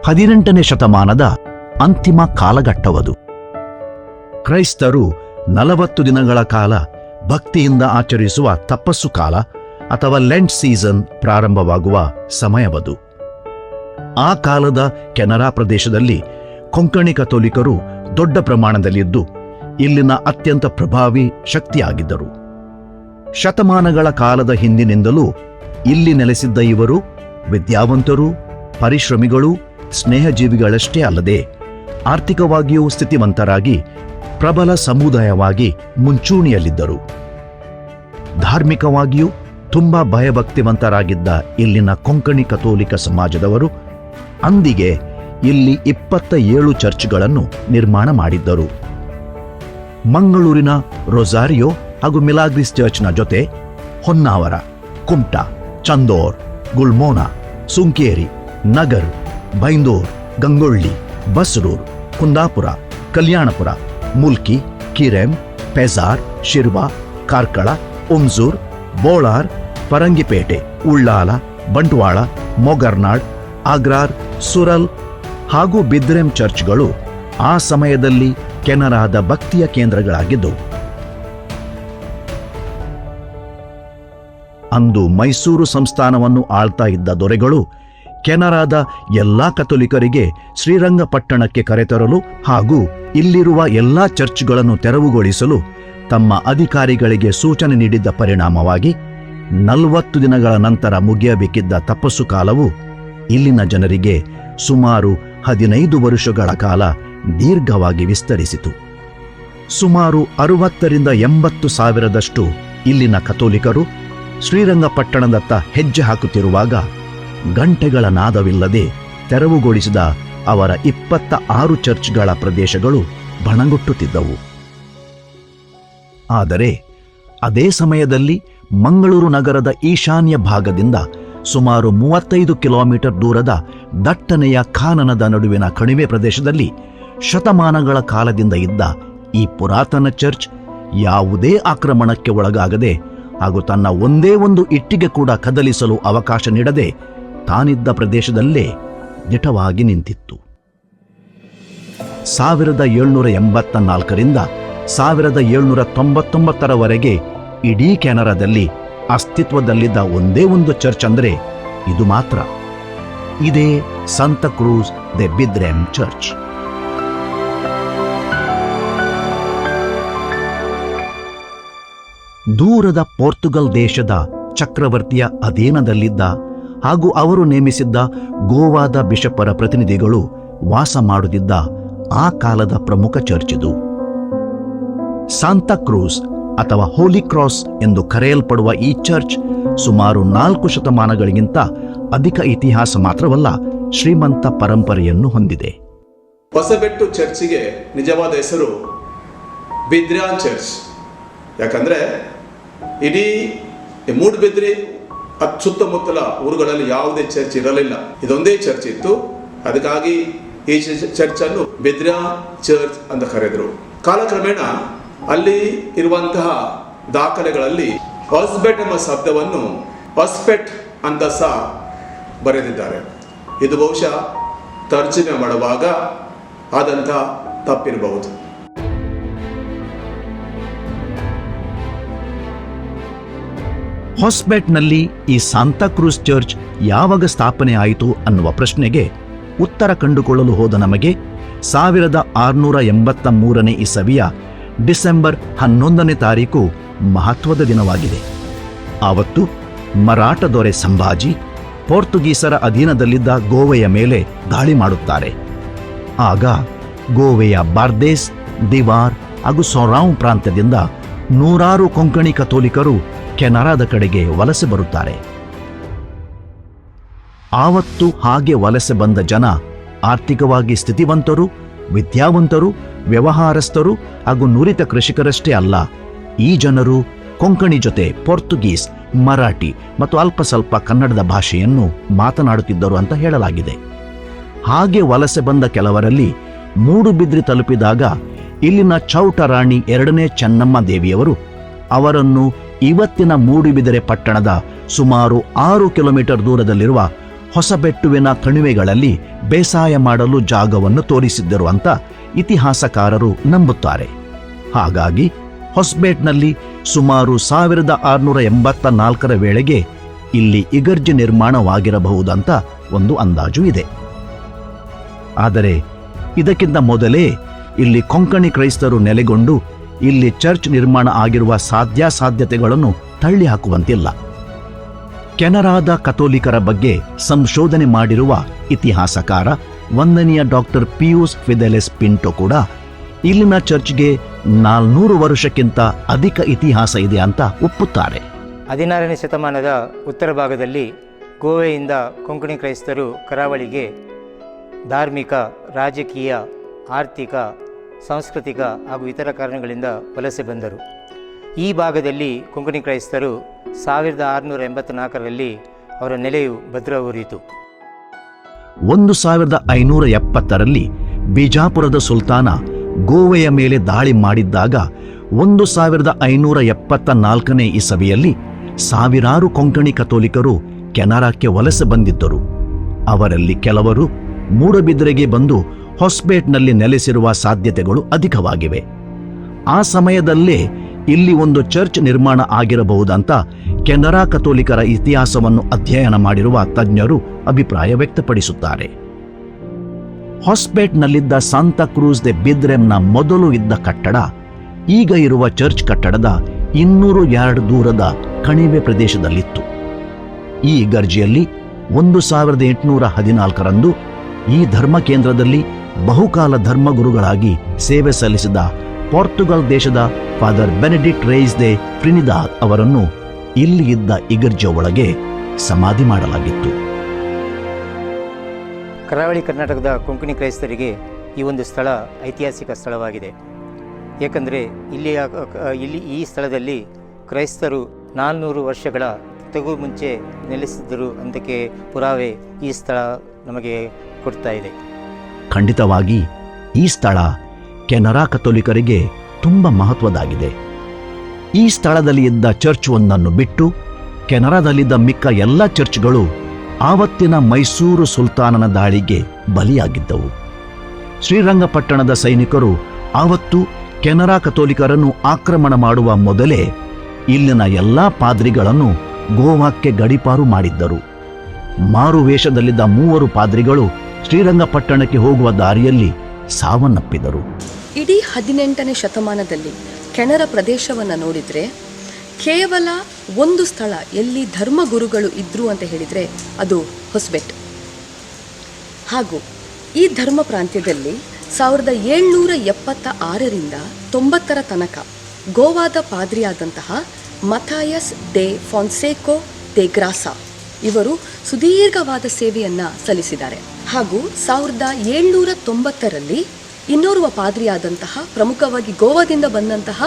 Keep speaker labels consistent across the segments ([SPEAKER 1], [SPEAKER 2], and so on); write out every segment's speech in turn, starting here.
[SPEAKER 1] 18ನೇ ಶತಮಾನದ ಅಂತಿಮ ಕಾಲಘಟ್ಟವದು. ಕ್ರೈಸ್ತರು 40 ದಿನಗಳ ಕಾಲ ಭಕ್ತಿಯಿಂದ ಆಚರಿಸುವ ತಪಸ್ಸು ಕಾಲ ಅಥವಾ ಲೆಂಟ್ ಸೀಸನ್ ಪ್ರಾರಂಭವಾಗುವ ಸಮಯವದು. ಆ ಕಾಲದ ಕೆನರಾ ಪ್ರದೇಶದಲ್ಲಿ ಕೊಂಕಣಿ ಕಥೋಲಿಕರು ದೊಡ್ಡ ಪ್ರಮಾಣದಲ್ಲಿದ್ದು ಇಲ್ಲಿನ ಅತ್ಯಂತ ಪ್ರಭಾವಿ ಶಕ್ತಿಯಾಗಿದ್ದರು. ಶತಮಾನಗಳ ಕಾಲದ ಹಿಂದಿನಿಂದಲೂ ಇಲ್ಲಿ ನೆಲೆಸಿದ್ದ ಇವರು ವಿದ್ಯಾವಂತರು, ಪರಿಶ್ರಮಿಗಳು, ಸ್ನೇಹಜೀವಿಗಳಷ್ಟೇ ಅಲ್ಲದೆ ಆರ್ಥಿಕವಾಗಿಯೂ ಸ್ಥಿತಿವಂತರಾಗಿ ಪ್ರಬಲ ಸಮುದಾಯವಾಗಿ ಮುಂಚೂಣಿಯಲ್ಲಿದ್ದರು. ಧಾರ್ಮಿಕವಾಗಿಯೂ ತುಂಬಾ ಭಯಭಕ್ತಿವಂತರಾಗಿದ್ದ ಇಲ್ಲಿನ ಕೊಂಕಣಿ ಕಥೋಲಿಕ ಸಮಾಜದವರು ಅಂದಿಗೆ ಇಲ್ಲಿ 27 ಚರ್ಚ್ಗಳನ್ನು ನಿರ್ಮಾಣ ಮಾಡಿದ್ದರು. ಮಂಗಳೂರಿನ ರೊಸಾರಿಯೋ ಹಾಗೂ ಮಿಲಾಗ್ರಿಸ್ ಚರ್ಚ್ನ ಜೊತೆ ಹೊನ್ನಾವರ, ಕುಮ್ಟಾ, ಚಂದೋರ್, ಗುಲ್ಮೋನ, ಸುಂಕೇರಿ, ನಗರ್, ಬೈಂದೂರ್, ಗಂಗೊಳ್ಳಿ, ಬಸರೂರ್, ಕುಂದಾಪುರ, ಕಲ್ಯಾಣಪುರ, ಮುಲ್ಕಿ, ಕಿರೆಮ್, ಪೆಜಾರ್, ಶಿರ್ವಾ, ಕಾರ್ಕಳ, ಹುಮ್ಸೂರ್, ಬೋಳಾರ್, ಪರಂಗಿಪೇಟೆ, ಉಳ್ಳಾಲ, ಬಂಟ್ವಾಳ, ಮೊಗರ್ನಾಳ್, ಆಗ್ರಾರ್, ಸುರಲ್ ಹಾಗೂ ಬಿದ್ರೆಮ್ ಚರ್ಚ್ಗಳು ಆ ಸಮಯದಲ್ಲಿ ಕೆನರಾದ ಭಕ್ತಿಯ ಕೇಂದ್ರಗಳಾಗಿದ್ದವು. ಅಂದು ಮೈಸೂರು ಸಂಸ್ಥಾನವನ್ನು ಆಳ್ತಾ ಇದ್ದ ದೊರೆಗಳು ಕೆನರಾದ ಎಲ್ಲಾ ಕಥೋಲಿಕರಿಗೆ ಶ್ರೀರಂಗಪಟ್ಟಣಕ್ಕೆ ಕರೆತರಲು ಹಾಗೂ ಇಲ್ಲಿರುವ ಎಲ್ಲಾ ಚರ್ಚ್ಗಳನ್ನು ತೆರವುಗೊಳಿಸಲು ತಮ್ಮ ಅಧಿಕಾರಿಗಳಿಗೆ ಸೂಚನೆ ನೀಡಿದ್ದ ಪರಿಣಾಮವಾಗಿ 40 ದಿನಗಳ ನಂತರ ಮುಗಿಯಬೇಕಿದ್ದ ತಪಸ್ಸು ಕಾಲವು ಇಲ್ಲಿನ ಜನರಿಗೆ ಸುಮಾರು 15 ವರ್ಷಗಳ ಕಾಲ ದೀರ್ಘವಾಗಿ ವಿಸ್ತರಿಸಿತು. ಸುಮಾರು 60 ರಿಂದ 80 ಸಾವಿರದಷ್ಟು ಇಲ್ಲಿನ ಕಥೋಲಿಕರು ಶ್ರೀರಂಗಪಟ್ಟಣದತ್ತ ಹೆಜ್ಜೆ ಹಾಕುತ್ತಿರುವಾಗ ಗಂಟೆಗಳ ನಾದವಿಲ್ಲದೆ ತೆರವುಗೊಳಿಸಿದ ಅವರ 26 ಚರ್ಚ್ಗಳ ಪ್ರದೇಶಗಳು ಬಣಗುಟ್ಟುತ್ತಿದ್ದವು. ಆದರೆ ಅದೇ ಸಮಯದಲ್ಲಿ ಮಂಗಳೂರು ನಗರದ ಈಶಾನ್ಯ ಭಾಗದಿಂದ ಸುಮಾರು 35 ಕಿಲೋಮೀಟರ್ ದೂರದ ದಟ್ಟನೆಯ ಕಾನನದ ನಡುವಿನ ಕಣಿವೆ ಪ್ರದೇಶದಲ್ಲಿ ಶತಮಾನಗಳ ಕಾಲದಿಂದ ಇದ್ದ ಈ ಪುರಾತನ ಚರ್ಚ್ ಯಾವುದೇ ಆಕ್ರಮಣಕ್ಕೆ ಒಳಗಾಗದೆ ಹಾಗೂ ತನ್ನ ಒಂದೇ ಒಂದು ಇಟ್ಟಿಗೆ ಕೂಡ ಕದಲಿಸಲು ಅವಕಾಶ ನೀಡದೆ ತಾನಿದ್ದ ಪ್ರದೇಶದಲ್ಲೇ ದಿಟವಾಗಿ ನಿಂತಿತ್ತು. 1784 ರಿಂದ 1799 ಇಡೀ ಕೆನರಾದಲ್ಲಿ ಅಸ್ತಿತ್ವದಲ್ಲಿದ್ದ ಒಂದೇ ಒಂದು ಚರ್ಚ್ ಅಂದರೆ ಇದು ಮಾತ್ರ. ಇದೇ ಸಂತ ಕ್ರೂಸ್ ದೆ ಬಿದ್ರೆಮ್ ಚರ್ಚ್. ದೂರದ ಪೋರ್ಚುಗಲ್ ದೇಶದ ಚಕ್ರವರ್ತಿಯ ಅಧೀನದಲ್ಲಿದ್ದ ಹಾಗೂ ಅವರು ನೇಮಿಸಿದ್ದ ಗೋವಾದ ಬಿಷಪರ ಪ್ರತಿನಿಧಿಗಳು ವಾಸ ಮಾಡುತ್ತಿದ್ದ ಆ ಕಾಲದ ಪ್ರಮುಖ ಚರ್ಚ್ ಇದು. ಸಾಂತಾ ಕ್ರೂಸ್ ಅಥವಾ ಹೋಲಿ ಕ್ರಾಸ್ ಎಂದು ಕರೆಯಲ್ಪಡುವ ಈ ಚರ್ಚ್ ಸುಮಾರು 4 ಶತಮಾನಗಳಿಗಿಂತ ಅಧಿಕ ಇತಿಹಾಸ ಮಾತ್ರವಲ್ಲ, ಶ್ರೀಮಂತ ಪರಂಪರೆಯನ್ನು ಹೊಂದಿದೆ.
[SPEAKER 2] ಹೊಸಬೆಟ್ಟು ಚರ್ಚಿಗೆ ನಿಜವಾದ ಹೆಸರು ಬಿದ್ರ್ಯಾನ್ ಚರ್ಚ್. ಯಾಕಂದ್ರೆ ಇಡೀ ಮೂಡುಬಿದ್ರೆ ಸುತ್ತಮುತ್ತಲ ಊರುಗಳಲ್ಲಿ ಯಾವುದೇ ಚರ್ಚ್ ಇರಲಿಲ್ಲ, ಇದೊಂದೇ ಚರ್ಚ್ ಇತ್ತು. ಅದಕ್ಕಾಗಿ ಈ ಚರ್ಚ್ ಅನ್ನು ಬಿದ್ರ್ಯಾ ಚರ್ಚ್ ಅಂತ ಕರೆದರು. ಕಾಲಕ್ರಮೇಣ ಅಲ್ಲಿ ಇರುವಂತಹ ದಾಖಲೆಗಳಲ್ಲಿ ಹೊಸ್ಬೆಟ್ ಎಂಬ ಶಬ್ದವನ್ನು ಹೊಸ್ಪೆಟ್ ಅಂತ ಸಹ ಬರೆದಿದ್ದಾರೆ. ಇದು ಬಹುಶಃ ತರ್ಜುಮೆ ಮಾಡುವಾಗ ಆದಂಥ ತಪ್ಪಿರಬಹುದು.
[SPEAKER 1] ಹೊಸ್ಬೆಟ್ನಲ್ಲಿ ಈ ಸಾಂತಾಕ್ರೂಸ್ ಚರ್ಚ್ ಯಾವಾಗ ಸ್ಥಾಪನೆ ಆಯಿತು ಅನ್ನುವ ಪ್ರಶ್ನೆಗೆ ಉತ್ತರ ಕಂಡುಕೊಳ್ಳಲು ಹೋದ ನಮಗೆ 1683 ಇಸವಿಯ ಡಿಸೆಂಬರ್ 11ನೇ ತಾರೀಕು ಮಹತ್ವದ ದಿನವಾಗಿದೆ. ಆವತ್ತು ಮರಾಠ ದೊರೆ ಸಂಭಾಜಿ ಪೋರ್ಚುಗೀಸರ ಅಧೀನದಲ್ಲಿದ್ದ ಗೋವೆಯ ಮೇಲೆ ದಾಳಿ ಮಾಡುತ್ತಾರೆ. ಆಗ ಗೋವೆಯ ಬಾರ್ದೇಸ್, ದಿವಾರ್ ಹಾಗೂ ಸೊರಾವ್ ಪ್ರಾಂತ್ಯದಿಂದ 100 ಕೊಂಕಣಿ ಕಥೋಲಿಕರು ಕೆನರಾದ ಕಡೆಗೆ ವಲಸೆ ಬರುತ್ತಾರೆ. ಆವತ್ತು ಹಾಗೆ ವಲಸೆ ಬಂದ ಜನ ಆರ್ಥಿಕವಾಗಿ ಸ್ಥಿತಿವಂತರು, ವಿದ್ಯಾವಂತರು, ವ್ಯವಹಾರಸ್ಥರು ಹಾಗೂ ನುರಿತ ಕೃಷಿಕರಷ್ಟೇ ಅಲ್ಲ, ಈ ಜನರು ಕೊಂಕಣಿ ಜೊತೆ ಪೋರ್ಚುಗೀಸ್, ಮರಾಠಿ ಮತ್ತು ಅಲ್ಪ ಸ್ವಲ್ಪ ಕನ್ನಡದ ಭಾಷೆಯನ್ನು ಮಾತನಾಡುತ್ತಿದ್ದರು ಅಂತ ಹೇಳಲಾಗಿದೆ. ಹಾಗೆ ವಲಸೆ ಬಂದ ಕೆಲವರಲ್ಲಿ ಮೂಡುಬಿದ್ರೆ ತಲುಪಿದಾಗ ಇಲ್ಲಿನ ಚೌಟ ರಾಣಿ 2ನೇ ಚೆನ್ನಮ್ಮ ದೇವಿಯವರು ಅವರನ್ನು ಇವತ್ತಿನ ಮೂಡುಬಿದಿರೆ ಪಟ್ಟಣದ ಸುಮಾರು 6 ಕಿಲೋಮೀಟರ್ ದೂರದಲ್ಲಿರುವ ಹೊಸಬೆಟ್ಟುವಿನ ಕಣಿವೆಗಳಲ್ಲಿ ಬೇಸಾಯ ಮಾಡಲು ಜಾಗವನ್ನು ತೋರಿಸಿದ್ದರು ಅಂತ ಇತಿಹಾಸಕಾರರು ನಂಬುತ್ತಾರೆ. ಹಾಗಾಗಿ ಹೊಸಬೇಟ್ನಲ್ಲಿ ಸುಮಾರು 1684 ವೇಳೆಗೆ ಇಲ್ಲಿ ಇಗರ್ಜಿ ನಿರ್ಮಾಣವಾಗಿರಬಹುದಂತ ಒಂದು ಅಂದಾಜು ಇದೆ. ಆದರೆ ಇದಕ್ಕಿಂತ ಮೊದಲೇ ಇಲ್ಲಿ ಕೊಂಕಣಿ ಕ್ರೈಸ್ತರು ನೆಲೆಗೊಂಡು ಇಲ್ಲಿ ಚರ್ಚ್ ನಿರ್ಮಾಣ ಆಗಿರುವ ಸಾಧ್ಯತೆಗಳನ್ನು ತಳ್ಳಿ ಹಾಕುವಂತಿಲ್ಲ. ಕೆನರಾದ ಕಥೋಲಿಕರ ಬಗ್ಗೆ ಸಂಶೋಧನೆ ಮಾಡಿರುವ ಇತಿಹಾಸಕಾರ ವಂದನೀಯ ಡಾಕ್ಟರ್ ಪಿಯೂಸ್ ಫಿಡೆಲೆಸ್ ಪಿಂಟೋ ಕೂಡ ಇಲ್ಲಿನ ಚರ್ಚ್ಗೆ 400 ವರ್ಷಕ್ಕಿಂತ ಅಧಿಕ ಇತಿಹಾಸ ಇದೆ ಅಂತ ಒಪ್ಪುತ್ತಾರೆ.
[SPEAKER 3] 16ನೇ ಶತಮಾನದ ಉತ್ತರ ಭಾಗದಲ್ಲಿ ಗೋವೆಯಿಂದ ಕೊಂಕಣಿ ಕ್ರೈಸ್ತರು ಕರಾವಳಿಗೆ ಧಾರ್ಮಿಕ, ರಾಜಕೀಯ, ಆರ್ಥಿಕ, ಸಾಂಸ್ಕೃತಿಕ ಹಾಗೂ ಇತರ ಕಾರಣಗಳಿಂದ ವಲಸೆ ಬಂದರು. ಈ ಭಾಗದಲ್ಲಿ ಕೊಂಕಣಿ ಕ್ರೈಸ್ತರು 1684ರಲ್ಲಿ ಅವರ ನೆಲೆಯು ಭದ್ರವೂರಿತು.
[SPEAKER 1] 1570ರಲ್ಲಿ ಬಿಜಾಪುರದ ಸುಲ್ತಾನ ಗೋವೆಯ ಮೇಲೆ ದಾಳಿ ಮಾಡಿದ್ದಾಗ 1574ನೇ ಇಸವಿಯಲ್ಲಿ ಸಾವಿರಾರು ಕೊಂಕಣಿ ಕಥೋಲಿಕರು ಕೆನರಾಕ್ಕೆ ವಲಸೆ ಬಂದಿದ್ದರು. ಅವರಲ್ಲಿ ಕೆಲವರು ಮೂಡಬಿದಿರೆಗೆ ಬಂದು ಹೊಸಬೇಟ್ನಲ್ಲಿ ನೆಲೆಸಿರುವ ಸಾಧ್ಯತೆಗಳು ಅಧಿಕವಾಗಿವೆ. ಆ ಸಮಯದಲ್ಲೇ ಇಲ್ಲಿ ಒಂದು ಚರ್ಚ್ ನಿರ್ಮಾಣ ಆಗಿರಬಹುದಂತ ಕೆನರಾ ಕಥೋಲಿಕರ ಇತಿಹಾಸವನ್ನು ಅಧ್ಯಯನ ಮಾಡಿರುವ ತಜ್ಞರು ಅಭಿಪ್ರಾಯ ವ್ಯಕ್ತಪಡಿಸುತ್ತಾರೆ. ಹೊಸಬೇಟ್ನಲ್ಲಿದ್ದ ಸಾಂತಾ ಕ್ರೂಸ್ ದೆ ಬಿದ್ರೆಮ್ನ ಮೊದಲು ಇದ್ದ ಕಟ್ಟಡ ಈಗ ಇರುವ ಚರ್ಚ್ ಕಟ್ಟಡದ 200 ಯಾರ್ಡ್ ದೂರದ ಕಣಿವೆ ಪ್ರದೇಶದಲ್ಲಿತ್ತು. ಈ ಇಗರ್ಜಿಯಲ್ಲಿ 1814ರಂದು ಈ ಧರ್ಮ ಕೇಂದ್ರದಲ್ಲಿ ಬಹುಕಾಲ ಧರ್ಮಗುರುಗಳಾಗಿ ಸೇವೆ ಸಲ್ಲಿಸಿದ ಪೋರ್ಚುಗಲ್ ದೇಶದ ಫಾದರ್ ಬೆನೆಡಿಕ್ಟ್ ರೇಯ್ಸ್ ದೆ ಟ್ರಿನಿದಾದ್ ಅವರನ್ನು ಇಲ್ಲಿ ಇದ್ದ ಇಗರ್ಜಿಯ ಒಳಗೆ ಸಮಾಧಿ ಮಾಡಲಾಗಿತ್ತು.
[SPEAKER 3] ಕರಾವಳಿ ಕರ್ನಾಟಕದ ಕೊಂಕಣಿ ಕ್ರೈಸ್ತರಿಗೆ ಈ ಒಂದು ಸ್ಥಳ ಐತಿಹಾಸಿಕ ಸ್ಥಳವಾಗಿದೆ. ಏಕೆಂದರೆ ಇಲ್ಲಿ ಈ ಸ್ಥಳದಲ್ಲಿ ಕ್ರೈಸ್ತರು 400 ವರ್ಷಗಳ ತೆಗೂ ಮುಂಚೆ ನೆಲೆಸಿದ್ದರು ಅಂತಕ್ಕೆ ಪುರಾವೆ ಈ ಸ್ಥಳ ನಮಗೆ ಕೊಡ್ತಾ ಇದೆ.
[SPEAKER 1] ಖಂಡಿತವಾಗಿ ಈ ಸ್ಥಳ ಕೆನರಾ ಕಥೋಲಿಕರಿಗೆ ತುಂಬ ಮಹತ್ವದಾಗಿದೆ. ಈ ಸ್ಥಳದಲ್ಲಿ ಇದ್ದ ಚರ್ಚ್ ಒಂದನ್ನು ಬಿಟ್ಟು ಕೆನರಾದಲ್ಲಿದ್ದ ಮಿಕ್ಕ ಎಲ್ಲ ಚರ್ಚ್ಗಳು ಆವತ್ತಿನ ಮೈಸೂರು ಸುಲ್ತಾನನ ದಾಳಿಗೆ ಬಲಿಯಾಗಿದ್ದವು. ಶ್ರೀರಂಗಪಟ್ಟಣದ ಸೈನಿಕರು ಆವತ್ತು ಕೆನರಾ ಕಥೋಲಿಕರನ್ನು ಆಕ್ರಮಣ ಮಾಡುವ ಮೊದಲೇ ಇಲ್ಲಿನ ಎಲ್ಲಾ ಪಾದ್ರಿಗಳನ್ನು ಗೋವಾಕ್ಕೆ ಗಡೀಪಾರು ಮಾಡಿದ್ದರು. ಮಾರು ವೇಷದಲ್ಲಿದ್ದ 3 ಪಾದ್ರಿಗಳು ಶ್ರೀರಂಗಪಟ್ಟಣಕ್ಕೆ ಹೋಗುವ ದಾರಿಯಲ್ಲಿ ಸಾವನ್ನಪ್ಪಿದರು.
[SPEAKER 4] ಇಡೀ 18ನೇ ಶತಮಾನದಲ್ಲಿ ಕೆನರಾ ಪ್ರದೇಶವನ್ನು ನೋಡಿದರೆ ಕೇವಲ ಒಂದು ಸ್ಥಳ ಎಲ್ಲಿ ಧರ್ಮಗುರುಗಳು ಇದ್ರು ಅಂತ ಹೇಳಿದರೆ ಅದು ಹೊಸಬೆಟ್ಟು. ಹಾಗೂ ಈ ಧರ್ಮ ಪ್ರಾಂತ್ಯದಲ್ಲಿ 1776ರಿಂದ 90ರ ತನಕ ಗೋವಾದ ಪಾದ್ರಿಯಾದಂತಹ ಮಥಾಯಸ್ ಡೆ ಫಾನ್ಸೆಕಾ ಡೆ ಗ್ರಾಸಾ ಇವರು ಸುದೀರ್ಘವಾದ ಸೇವೆಯನ್ನು ಸಲ್ಲಿಸಿದ್ದಾರೆ. ಹಾಗೂ 1790ರಲ್ಲಿ ಇನ್ನೋರ್ವ ಪಾದ್ರಿಯಾದಂತಹ, ಪ್ರಮುಖವಾಗಿ ಗೋವಾದಿಂದ ಬಂದಂತಹ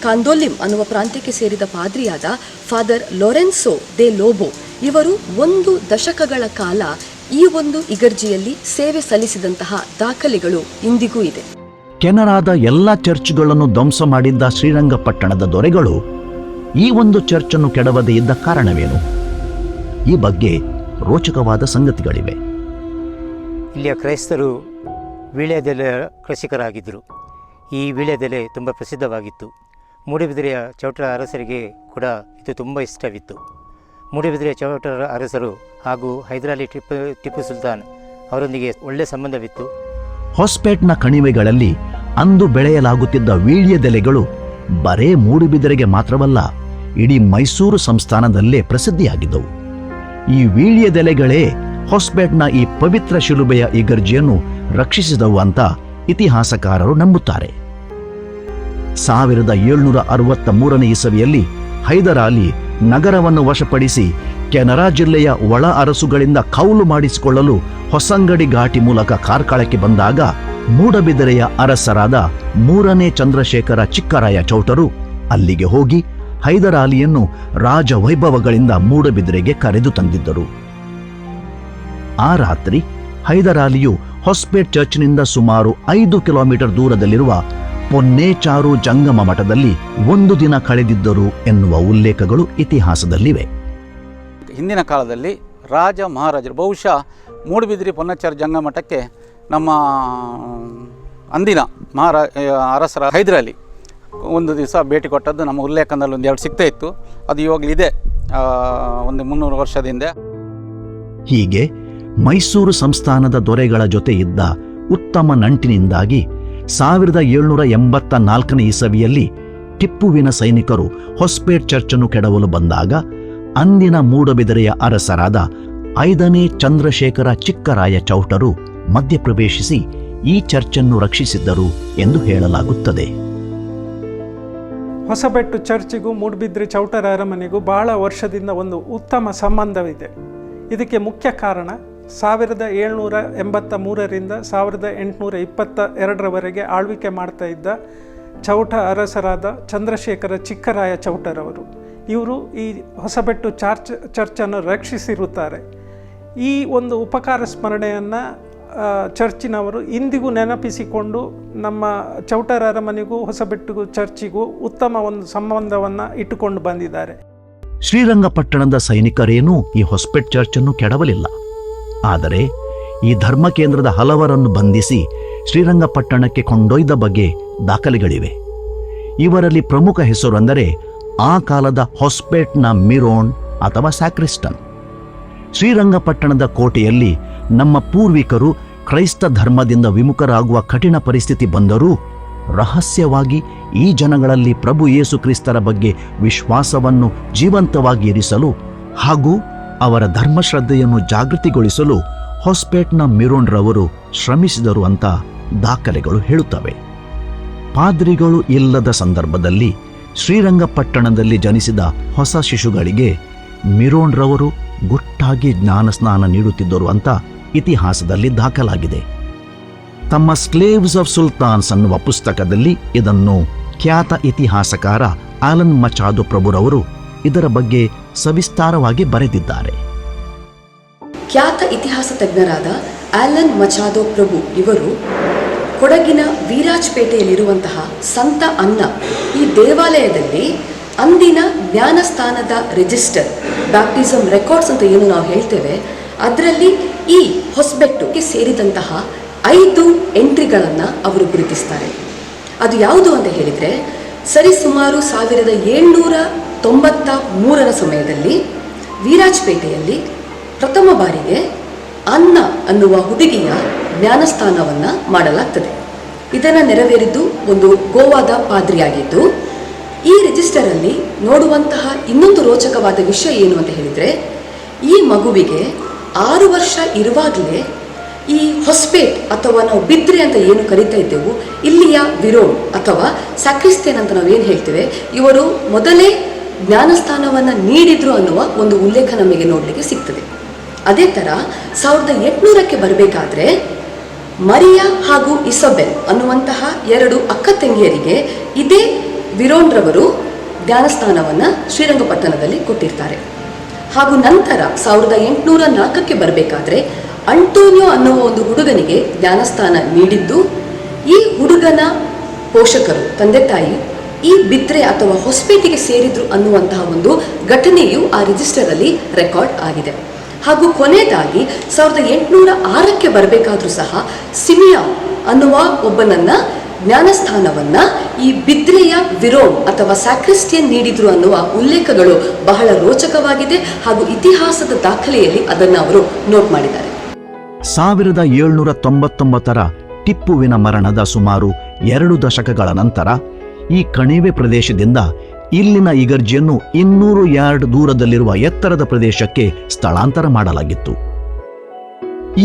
[SPEAKER 4] ಕಾಂದೋಲಿಮ್ ಅನ್ನುವ ಪ್ರಾಂತ್ಯಕ್ಕೆ ಸೇರಿದ ಪಾದ್ರಿಯಾದ ಫಾದರ್ ಲೊರೆನ್ಸೋ ಡೆ ಲೋಬೋ ಇವರು 1 ದಶಕಗಳ ಕಾಲ ಈ ಒಂದು ಇಗರ್ಜಿಯಲ್ಲಿ ಸೇವೆ ಸಲ್ಲಿಸಿದಂತಹ ದಾಖಲೆಗಳು ಇಂದಿಗೂ ಇದೆ.
[SPEAKER 1] ಕೆನರಾದ ಎಲ್ಲ ಚರ್ಚ್ಗಳನ್ನು ಧ್ವಂಸ ಮಾಡಿದ್ದ ಶ್ರೀರಂಗಪಟ್ಟಣದ ದೊರೆಗಳು ಈ ಒಂದು ಚರ್ಚನ್ನು ಕೆಡವದೇ ಇದ್ದ ಕಾರಣವೇನು? ಈ ಬಗ್ಗೆ ರೋಚಕವಾದ ಸಂಗತಿಗಳಿವೆ.
[SPEAKER 3] ಇಲ್ಲಿಯ ಕ್ರೈಸ್ತರು ವೀಳ್ಯದೆಲೆ ಕೃಷಿಕರಾಗಿದ್ದರು. ಈ ವೀಳ್ಯದೆಲೆ ತುಂಬ ಪ್ರಸಿದ್ಧವಾಗಿತ್ತು. ಮೂಡಬಿದಿರೆಯ ಚೌಟರ ಅರಸರಿಗೆ ಕೂಡ ಇದು ತುಂಬ ಇಷ್ಟವಿತ್ತು. ಮೂಡಬಿದಿರೆಯ ಚೌಟರ ಅರಸರು ಹಾಗೂ ಹೈದರಾಲಿ ಟಿಪ್ಪು ಸುಲ್ತಾನ್ ಅವರೊಂದಿಗೆ ಒಳ್ಳೆಯ ಸಂಬಂಧವಿತ್ತು.
[SPEAKER 1] ಹೊಸಪೇಟ್ನ ಕಣಿವೆಗಳಲ್ಲಿ ಅಂದು ಬೆಳೆಯಲಾಗುತ್ತಿದ್ದ ವೀಳ್ಯದೆಲೆಗಳು ಬರೇ ಮೂಡುಬಿದಿರೆಗೆ ಮಾತ್ರವಲ್ಲ, ಇಡೀ ಮೈಸೂರು ಸಂಸ್ಥಾನದಲ್ಲೇ ಪ್ರಸಿದ್ಧಿಯಾಗಿದ್ದವು. ಈ ವೀಳ್ಯದೆಲೆಗಳೇ ಹೊಸಪೇಟ್ನ ಈ ಪವಿತ್ರ ಶಿಲುಬೆಯ ಇಗರ್ಜಿಯನ್ನು ರಕ್ಷಿಸಿದವು ಅಂತ ಇತಿಹಾಸಕಾರರು ನಂಬುತ್ತಾರೆ. 1763ನೇ ಇಸವಿಯಲ್ಲಿ ಹೈದರಾಲಿ ನಗರವನ್ನು ವಶಪಡಿಸಿ ಕೆನರಾ ಜಿಲ್ಲೆಯ ಒಳ ಅರಸುಗಳಿಂದ ಕೌಲು ಮಾಡಿಸಿಕೊಳ್ಳಲು ಹೊಸಂಗಡಿ ಘಾಟಿ ಮೂಲಕ ಕಾರ್ಕಳಕ್ಕೆ ಬಂದಾಗ ಮೂಡಬಿದಿರೆಯ ಅರಸರಾದ 3ನೇ ಚಂದ್ರಶೇಖರ ಚಿಕ್ಕರಾಯ ಚೌಟರು ಅಲ್ಲಿಗೆ ಹೋಗಿ ಹೈದರಾಲಿಯನ್ನು ರಾಜವೈಭವಗಳಿಂದ ಮೂಡಬಿದಿರೆಗೆ ಕರೆದು ತಂದಿದ್ದರು. ಆ ರಾತ್ರಿ ಹೈದರಾಲಿಯು ಹೊಸಪೇಟ್ ಚರ್ಚ್ನಿಂದ ಸುಮಾರು 5 ಕಿಲೋಮೀಟರ್ ದೂರದಲ್ಲಿರುವ ಪೊನ್ನೇಚಾರು ಜಂಗಮ ಮಠದಲ್ಲಿ 1 ದಿನ ಕಳೆದಿದ್ದರು ಎನ್ನುವ ಉಲ್ಲೇಖಗಳು ಇತಿಹಾಸದಲ್ಲಿವೆ.
[SPEAKER 5] ಹಿಂದಿನ ಕಾಲದಲ್ಲಿ ರಾಜ ಮಹಾರಾಜರು ಬಹುಶಃ ಮೂಡುಬಿದಿರೆ ಪೊನ್ನಚ್ಚಾರಿ ಜಂಗಮಠಕ್ಕೆ ನಮ್ಮ ಅಂದಿನ ಅರಸರ ಹೈದರಾಲಿ ಒಂದು ದಿವಸ ಭೇಟಿ ಕೊಟ್ಟದ್ದು ನಮ್ಮ ಉಲ್ಲೇಖದಲ್ಲಿ ಒಂದು 2 ಸಿಗ್ತಾ ಇತ್ತು. ಅದು ಇವಾಗಲಿದೆ ಒಂದು 300 ವರ್ಷದ ಹಿಂದೆ.
[SPEAKER 1] ಹೀಗೆ ಮೈಸೂರು ಸಂಸ್ಥಾನದ ದೊರೆಗಳ ಜೊತೆ ಇದ್ದ ಉತ್ತಮ ನಂಟಿನಿಂದಾಗಿ 1784 ಇಸವಿಯಲ್ಲಿ ಟಿಪ್ಪುವಿನ ಸೈನಿಕರು ಹೊಸಪೇಟ್ ಚರ್ಚನ್ನು ಕೆಡವಲು ಬಂದಾಗ ಅಂದಿನ ಮೂಡಬಿದಿರೆಯ ಅರಸರಾದ 5ನೇ ಚಂದ್ರಶೇಖರ ಚಿಕ್ಕರಾಯ ಚೌಟರು ಮಧ್ಯಪ್ರವೇಶಿಸಿ ಈ ಚರ್ಚನ್ನು ರಕ್ಷಿಸಿದ್ದರು ಎಂದು ಹೇಳಲಾಗುತ್ತದೆ.
[SPEAKER 6] ಹೊಸಬೆಟ್ಟು ಚರ್ಚಿಗೂ ಮೂಡುಬಿದಿರೆ ಚೌಟರ ಅರಮನೆಗೂ ಬಹಳ ವರ್ಷದಿಂದ ಒಂದು ಉತ್ತಮ ಸಂಬಂಧವಿದೆ. ಇದಕ್ಕೆ ಮುಖ್ಯ ಕಾರಣ 1783ರಿಂದ 1822ರವರೆಗೆ ಆಳ್ವಿಕೆ ಮಾಡ್ತಾ ಇದ್ದ ಚೌಟ ಅರಸರಾದ ಚಂದ್ರಶೇಖರ ಚಿಕ್ಕರಾಯ ಚೌಟರವರು. ಇವರು ಈ ಹೊಸಬೆಟ್ಟು ಚರ್ಚನ್ನು ರಕ್ಷಿಸಿರುತ್ತಾರೆ. ಈ ಒಂದು ಉಪಕಾರ ಸ್ಮರಣೆಯನ್ನು ಚರ್ಚಿನವರು ಇಂದಿಗೂ ನೆನಪಿಸಿಕೊಂಡು ನಮ್ಮ ಚೌಟರ ಅರಮನೆಗೂ ಹೊಸಬೆಟ್ಟಿಗೂ ಚರ್ಚಿಗೂ ಉತ್ತಮ ಒಂದು ಸಂಬಂಧವನ್ನು ಇಟ್ಟುಕೊಂಡು ಬಂದಿದ್ದಾರೆ.
[SPEAKER 1] ಶ್ರೀರಂಗಪಟ್ಟಣದ ಸೈನಿಕರೇನೂ ಈ ಹೊಸಪೇಟ್ ಚರ್ಚನ್ನು ಕೆಡವಲಿಲ್ಲ. ಆದರೆ ಈ ಧರ್ಮ ಕೇಂದ್ರದ ಹಲವರನ್ನು ಬಂಧಿಸಿ ಶ್ರೀರಂಗಪಟ್ಟಣಕ್ಕೆ ಕೊಂಡೊಯ್ದ ಬಗ್ಗೆ ದಾಖಲೆಗಳಿವೆ. ಇವರಲ್ಲಿ ಪ್ರಮುಖ ಹೆಸರು ಅಂದರೆ ಆ ಕಾಲದ ಹೊಸಪೇಟ್ನ ಮಿರೋನ್ ಅಥವಾ ಸ್ಯಾಕ್ರಿಸ್ಟನ್. ಶ್ರೀರಂಗಪಟ್ಟಣದ ಕೋಟೆಯಲ್ಲಿ ನಮ್ಮ ಪೂರ್ವಿಕರು ಕ್ರೈಸ್ತ ಧರ್ಮದಿಂದ ವಿಮುಖರಾಗುವ ಕಠಿಣ ಪರಿಸ್ಥಿತಿ ಬಂದರೂ ರಹಸ್ಯವಾಗಿ ಈ ಜನಗಳಲ್ಲಿ ಪ್ರಭು ಯೇಸು ಕ್ರಿಸ್ತರ ಬಗ್ಗೆ ವಿಶ್ವಾಸವನ್ನು ಜೀವಂತವಾಗಿ ಇರಿಸಲು ಹಾಗೂ ಅವರ ಧರ್ಮಶ್ರದ್ಧೆಯನ್ನು ಜಾಗೃತಿಗೊಳಿಸಲು ಹೊಸಪೇಟ್ನ ಮಿರೋನ್ರವರು ಶ್ರಮಿಸಿದರು ಅಂತ ದಾಖಲೆಗಳು ಹೇಳುತ್ತವೆ. ಪಾದ್ರಿಗಳು ಇಲ್ಲದ ಸಂದರ್ಭದಲ್ಲಿ ಶ್ರೀರಂಗಪಟ್ಟಣದಲ್ಲಿ ಜನಿಸಿದ ಹೊಸ ಶಿಶುಗಳಿಗೆ ಮಿರೋನ್ರವರು ಗುಟ್ಟಾಗಿ ಜ್ಞಾನಸ್ನಾನ ನೀಡುತ್ತಿದ್ದರು ಅಂತ ಇತಿಹಾಸದಲ್ಲಿ ದಾಖಲಾಗಿದೆ. ತಮ್ಮ ಸ್ಲೇವ್ಸ್ ಆಫ್ ಸುಲ್ತಾನ್ಸ್ ಅನ್ನುವ ಪುಸ್ತಕದಲ್ಲಿ ಇದನ್ನು ಖ್ಯಾತ ಇತಿಹಾಸಕಾರ ಆಲನ್ ಮಚಾದೊ ಪ್ರಭುರವರು ಇದರ ಬಗ್ಗೆ ಸವಿಸ್ತಾರವಾಗಿ ಬರೆದಿದ್ದಾರೆ.
[SPEAKER 4] ಖ್ಯಾತ ಇತಿಹಾಸ ತಜ್ಞರಾದ ಆಲನ್ ಮಚಾದೊ ಪ್ರಭು ಇವರು ಕೊಡಗಿನ ವೀರಾಜ್ಪೇಟೆಯಲ್ಲಿರುವಂತಹ ಸಂತ ಅನ್ನ ಈ ದೇವಾಲಯದಲ್ಲಿ ಅಂದಿನ ಜ್ಞಾನಸ್ಥಾನದ ರಿಜಿಸ್ಟರ್, ಬ್ಯಾಪ್ಟಿಸಮ್ ರೆಕಾರ್ಡ್ಸ್ ಅಂತ ಏನು ನಾವು ಹೇಳ್ತೇವೆ, ಅದರಲ್ಲಿ ಈ ಹೊಸಬೆಟ್ಟುಗೆ ಸೇರಿದಂತಹ 5 ಎಂಟ್ರಿಗಳನ್ನು ಅವರು ಗುರುತಿಸ್ತಾರೆ. ಅದು ಯಾವುದು ಅಂತ ಹೇಳಿದರೆ, ಸರಿಸುಮಾರು 1793ರ ಸಮಯದಲ್ಲಿ ವೀರಾಜ್ಪೇಟೆಯಲ್ಲಿ ಪ್ರಥಮ ಬಾರಿಗೆ ಅನ್ನ ಅನ್ನುವ ಹುಡುಗಿಯ ಜ್ಞಾನಸ್ಥಾನವನ್ನು ಮಾಡಲಾಗ್ತದೆ. ಇದನ್ನು ನೆರವೇರಿದ್ದು ಒಂದು ಗೋವಾದ ಪಾದ್ರಿಯಾಗಿದ್ದು, ಈ ರಿಜಿಸ್ಟರಲ್ಲಿ ನೋಡುವಂತಹ ಇನ್ನೊಂದು ರೋಚಕವಾದ ವಿಷಯ ಏನು ಅಂತ ಹೇಳಿದರೆ, ಈ ಮಗುವಿಗೆ 6 ವರ್ಷ ಇರುವಾಗಲೇ ಈ ಹೊಸಪೇಟ್ ಅಥವಾ ನಾವು ಬಿದ್ರೆ ಅಂತ ಏನು ಕರಿತಾ ಇದ್ದೆವು, ಇಲ್ಲಿಯ ವಿರೋಮ್ ಅಥವಾ ಸ್ಯಾಕ್ರಿಸ್ಟಿಯನ್ ಅಂತ ನಾವು ಏನು ಹೇಳ್ತೇವೆ, ಇವರು ಮೊದಲೇ ಜ್ಞಾನಸ್ಥಾನವನ್ನು ನೀಡಿದ್ರು ಅನ್ನುವ ಒಂದು ಉಲ್ಲೇಖ ನಮಗೆ ನೋಡಲಿಕ್ಕೆ ಸಿಗ್ತದೆ. ಅದೇ ಥರ 1800ಕ್ಕೆ ಬರಬೇಕಾದ್ರೆ ಮರಿಯಾ ಹಾಗೂ ಇಸಬೆಲ್ ಅನ್ನುವಂತಹ 2 ಅಕ್ಕ ತಂಗಿಯರಿಗೆ ಇದೇ ವಿರೋನ್ರವರು ಜ್ಞಾನಸ್ಥಾನವನ್ನು ಶ್ರೀರಂಗಪಟ್ಟಣದಲ್ಲಿ ಕೊಟ್ಟಿರ್ತಾರೆ. ಹಾಗೂ ನಂತರ 1804ಕ್ಕೆ ಬರಬೇಕಾದ್ರೆ ಅಂಟೋನಿಯೋ ಅನ್ನುವ ಒಂದು ಹುಡುಗನಿಗೆ ಜ್ಞಾನಸ್ಥಾನ ನೀಡಿದ್ದು, ಈ ಹುಡುಗನ ಪೋಷಕರು ತಂದೆ ತಾಯಿ ಈ ಬಿದ್ರೆ ಅಥವಾ ಹೊಸಪೇಟೆಗೆ ಸೇರಿದ್ರು ಅನ್ನುವಂತಹ ಒಂದು ಘಟನೆಯು ಆ ರಿಜಿಸ್ಟರಲ್ಲಿ ರೆಕಾರ್ಡ್ ಆಗಿದೆ. ಹಾಗೂ ಕೊನೆಯದಾಗಿ 1806ಕ್ಕೆ ಬರಬೇಕಾದ್ರೂ ಸಹ ಸಿಮಿಯಾ ಅನ್ನುವ ಒಬ್ಬನನ್ನ ಜ್ಞಾನಸ್ಥಾನವನ್ನ ಈ ಬಿದ್ರೆಯ ವಿರೋಮ್ ಅಥವಾ ಸ್ಯಾಕ್ರಿಸ್ಟಿಯನ್ ನೀಡಿದ್ರು ಅನ್ನುವ ಉಲ್ಲೇಖಗಳು ಬಹಳ ರೋಚಕವಾಗಿದೆ. ಹಾಗೂ ಇತಿಹಾಸದ ದಾಖಲೆಯಲ್ಲಿ ಅದನ್ನು ಅವರು ನೋಟ್ ಮಾಡಿದ್ದಾರೆ.
[SPEAKER 1] 1799ರ ಟಿಪ್ಪುವಿನ ಮರಣದ ಸುಮಾರು 2 ದಶಕಗಳ ನಂತರ ಈ ಕಣಿವೆ ಪ್ರದೇಶದಿಂದ ಇಲ್ಲಿನ ಇಗರ್ಜಿಯನ್ನು 200 ಯಾರ್ಡ್ ದೂರದಲ್ಲಿರುವ ಎತ್ತರದ ಪ್ರದೇಶಕ್ಕೆ ಸ್ಥಳಾಂತರ ಮಾಡಲಾಗಿತ್ತು.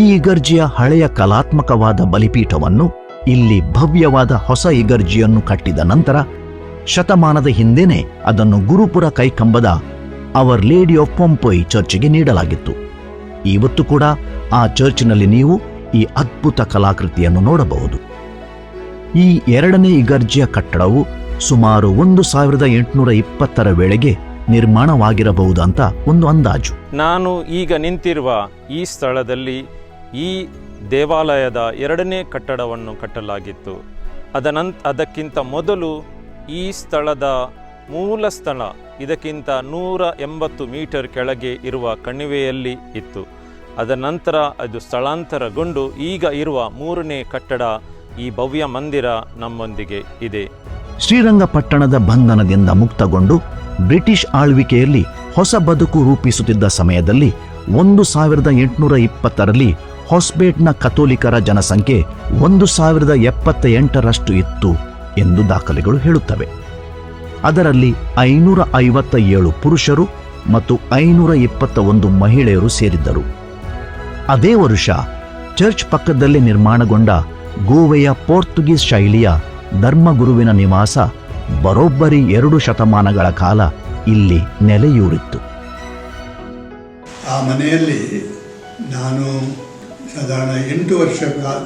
[SPEAKER 1] ಈ ಇಗರ್ಜಿಯ ಹಳೆಯ ಕಲಾತ್ಮಕವಾದ ಬಲಿಪೀಠವನ್ನು ಇಲ್ಲಿ ಭವ್ಯವಾದ ಹೊಸ ಇಗರ್ಜಿಯನ್ನು ಕಟ್ಟಿದ ನಂತರ ಶತಮಾನದ ಹಿಂದೆನೇ ಅದನ್ನು ಗುರುಪುರ ಕೈಕಂಬದ ಅವರ್ ಲೇಡಿ ಆಫ್ ಪೊಂಪೊಯ್ ಚರ್ಚ್ಗೆ ನೀಡಲಾಗಿತ್ತು. ಇವತ್ತು ಕೂಡ ಆ ಚರ್ಚ್ನಲ್ಲಿ ನೀವು ಈ ಅದ್ಭುತ ಕಲಾಕೃತಿಯನ್ನು ನೋಡಬಹುದು. ಈ 2ನೇ ಇಗರ್ಜಿಯ ಕಟ್ಟಡವು ಸುಮಾರು 1820ರ ವೇಳೆಗೆ ನಿರ್ಮಾಣವಾಗಿರಬಹುದು ಅಂತ ಒಂದು ಅಂದಾಜು.
[SPEAKER 7] ನಾನು ಈಗ ನಿಂತಿರುವ ಈ ಸ್ಥಳದಲ್ಲಿ ಈ ದೇವಾಲಯದ 2ನೇ ಕಟ್ಟಡವನ್ನು ಕಟ್ಟಲಾಗಿತ್ತು. ಅದಕ್ಕಿಂತ ಮೊದಲು ಈ ಸ್ಥಳದ ಮೂಲ ಸ್ಥಳ ಇದಕ್ಕಿಂತ 180 ಮೀಟರ್ ಕೆಳಗೆ ಇರುವ ಕಣಿವೆಯಲ್ಲಿ ಇತ್ತು. ಅದರ ನಂತರ ಅದು ಸ್ಥಳಾಂತರಗೊಂಡು ಈಗ ಇರುವ 3ನೇ ಕಟ್ಟಡ, ಈ ಭವ್ಯ ಮಂದಿರ ನಮ್ಮೊಂದಿಗೆ ಇದೆ.
[SPEAKER 1] ಶ್ರೀರಂಗಪಟ್ಟಣದ ಬಂಧನದಿಂದ ಮುಕ್ತಗೊಂಡು ಬ್ರಿಟಿಷ್ ಆಳ್ವಿಕೆಯಲ್ಲಿ ಹೊಸ ಬದುಕು ರೂಪಿಸುತ್ತಿದ್ದ ಸಮಯದಲ್ಲಿ 1820ರಲ್ಲಿ ಹೊಸಪೇಟ್ನ ಕಥೋಲಿಕರ ಜನಸಂಖ್ಯೆ 1078ರಷ್ಟು ಇತ್ತು ಎಂದು ದಾಖಲೆಗಳು ಹೇಳುತ್ತವೆ. ಅದರಲ್ಲಿ 557 ಪುರುಷರು ಮತ್ತು 521 ಮಹಿಳೆಯರು ಸೇರಿದ್ದರು. ಅದೇ ವರುಷ ಚರ್ಚ್ ಪಕ್ಕದಲ್ಲೇ ನಿರ್ಮಾಣಗೊಂಡ ಗೋವೆಯ ಪೋರ್ಚುಗೀಸ್ ಶೈಲಿಯ ಧರ್ಮಗುರುವಿನ ನಿವಾಸ ಬರೋಬ್ಬರಿ 2 ಶತಮಾನಗಳ ಕಾಲ ಇಲ್ಲಿ ನೆಲೆಯೂರಿತ್ತು.
[SPEAKER 8] ಆ ಮನೆಯಲ್ಲಿ ನಾನು ಸಾಧಾರಣ 8 ವರ್ಷ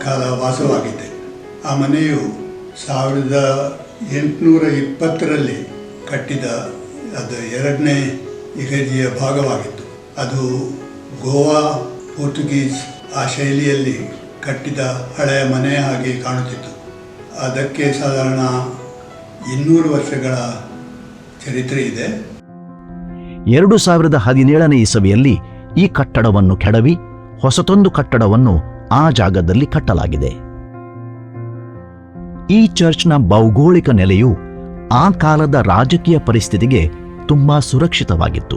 [SPEAKER 8] ಕಾಲ ವಾಸವಾಗಿದ್ದೆ. ಆ ಮನೆಯು 1820ರಲ್ಲಿ ಕಟ್ಟಿದ ಅದು 2ನೇ ಇಗರ್ಜಿಯ ಭಾಗವಾಗಿತ್ತು. ಅದು ಗೋವಾ ಪೋರ್ಚುಗೀಸ್ ಆ ಶೈಲಿಯಲ್ಲಿ ಕಟ್ಟಿದ ಹಳೆಯ ಮನೆ ಹಾಗೆ ಕಾಣುತ್ತಿತ್ತು. ಅದಕ್ಕೆ ಸಾಧಾರಣ 200 ವರ್ಷಗಳ ಚರಿತ್ರೆ ಇದೆ.
[SPEAKER 1] 2017ನೇ ಇಸವಿಯಲ್ಲಿ ಈ ಕಟ್ಟಡವನ್ನು ಕೆಡವಿ ಹೊಸತೊಂದು ಕಟ್ಟಡವನ್ನು ಆ ಜಾಗದಲ್ಲಿ ಕಟ್ಟಲಾಗಿದೆ. ಈ ಚರ್ಚ್ನ ಭೌಗೋಳಿಕ ನೆಲೆಯು ಆ ಕಾಲದ ರಾಜಕೀಯ ಪರಿಸ್ಥಿತಿಗೆ ತುಂಬಾ ಸುರಕ್ಷಿತವಾಗಿತ್ತು.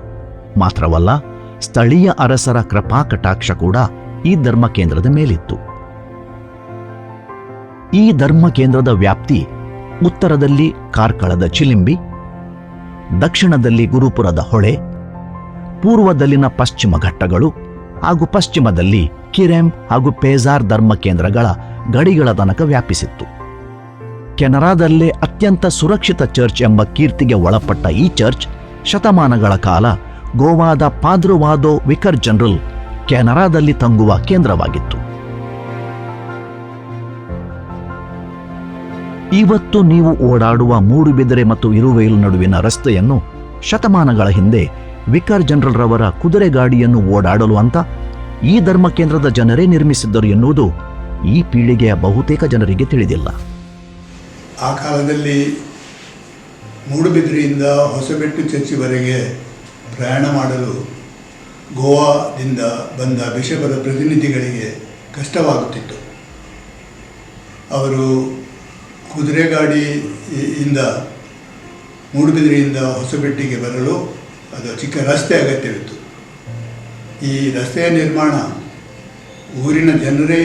[SPEAKER 1] ಮಾತ್ರವಲ್ಲ, ಸ್ಥಳೀಯ ಅರಸರ ಕೃಪಾಕಟಾಕ್ಷ ಕೂಡ ಈ ಧರ್ಮ ಕೇಂದ್ರದ ಮೇಲಿತ್ತು. ಈ ಧರ್ಮ ಕೇಂದ್ರದ ವ್ಯಾಪ್ತಿ ಉತ್ತರದಲ್ಲಿ ಕಾರ್ಕಳದ ಚಿಲಿಂಬಿ, ದಕ್ಷಿಣದಲ್ಲಿ ಗುರುಪುರದ ಹೊಳೆ, ಪೂರ್ವದಲ್ಲಿನ ಪಶ್ಚಿಮ ಘಟ್ಟಗಳು ಹಾಗೂ ಪಶ್ಚಿಮದಲ್ಲಿ ಕಿರೆಮ್ ಹಾಗೂ ಪೇಜಾರ್ ಧರ್ಮ ಕೇಂದ್ರಗಳ ಗಡಿಗಳ ತನಕ ವ್ಯಾಪಿಸಿತ್ತು. ಕೆನರಾದಲ್ಲೇ ಅತ್ಯಂತ ಸುರಕ್ಷಿತ ಚರ್ಚ್ ಎಂಬ ಕೀರ್ತಿಗೆ ಒಳಪಟ್ಟ ಈ ಚರ್ಚ್ ಶತಮಾನಗಳ ಕಾಲ ಗೋವಾದ ಪಾದ್ರುವಾದೋ ವಿಕರ್ ಜನರಲ್ ಕೆನರಾದಲ್ಲಿ ತಂಗುವ ಕೇಂದ್ರವಾಗಿತ್ತು. ಇವತ್ತು ನೀವು ಓಡಾಡುವ ಮೂಡುಬಿದಿರೆ ಮತ್ತು ಇರುವೈಲು ನಡುವಿನ ರಸ್ತೆಯನ್ನು ಶತಮಾನಗಳ ಹಿಂದೆ ವಿಕರ್ ಜನರಲ್ ರವರ ಕುದುರೆ ಗಾಡಿಯನ್ನು ಓಡಾಡಲು ಅಂತ ಈ ಧರ್ಮ ಕೇಂದ್ರದ ಜನರೇ ನಿರ್ಮಿಸಿದ್ದರು ಎನ್ನುವುದು ಈ ಪೀಳಿಗೆಯ ಬಹುತೇಕ ಜನರಿಗೆ ತಿಳಿದಿಲ್ಲ.
[SPEAKER 8] ಆ ಕಾಲದಲ್ಲಿ ಮೂಡುಬಿದಿರೆಯಿಂದ ಹೊಸಬೆಟ್ಟು ಚರ್ಚಿವರೆಗೆ ಪ್ರಯಾಣ ಮಾಡಲು ಗೋವಾದಿಂದ ಬಂದ ಬಿಷಪರ ಪ್ರತಿನಿಧಿಗಳಿಗೆ ಕಷ್ಟವಾಗುತ್ತಿತ್ತು. ಅವರು ಕುದುರೆಗಾಡಿಯಿಂದ ಮೂಡುಬಿದಿರೆಯಿಂದ ಹೊಸಬೆಟ್ಟಿಗೆ ಬರಲು ಅದು ಚಿಕ್ಕ ರಸ್ತೆ ಅಗತ್ಯವಿತ್ತು. ಈ ರಸ್ತೆಯ ನಿರ್ಮಾಣ ಊರಿನ ಜನರೇ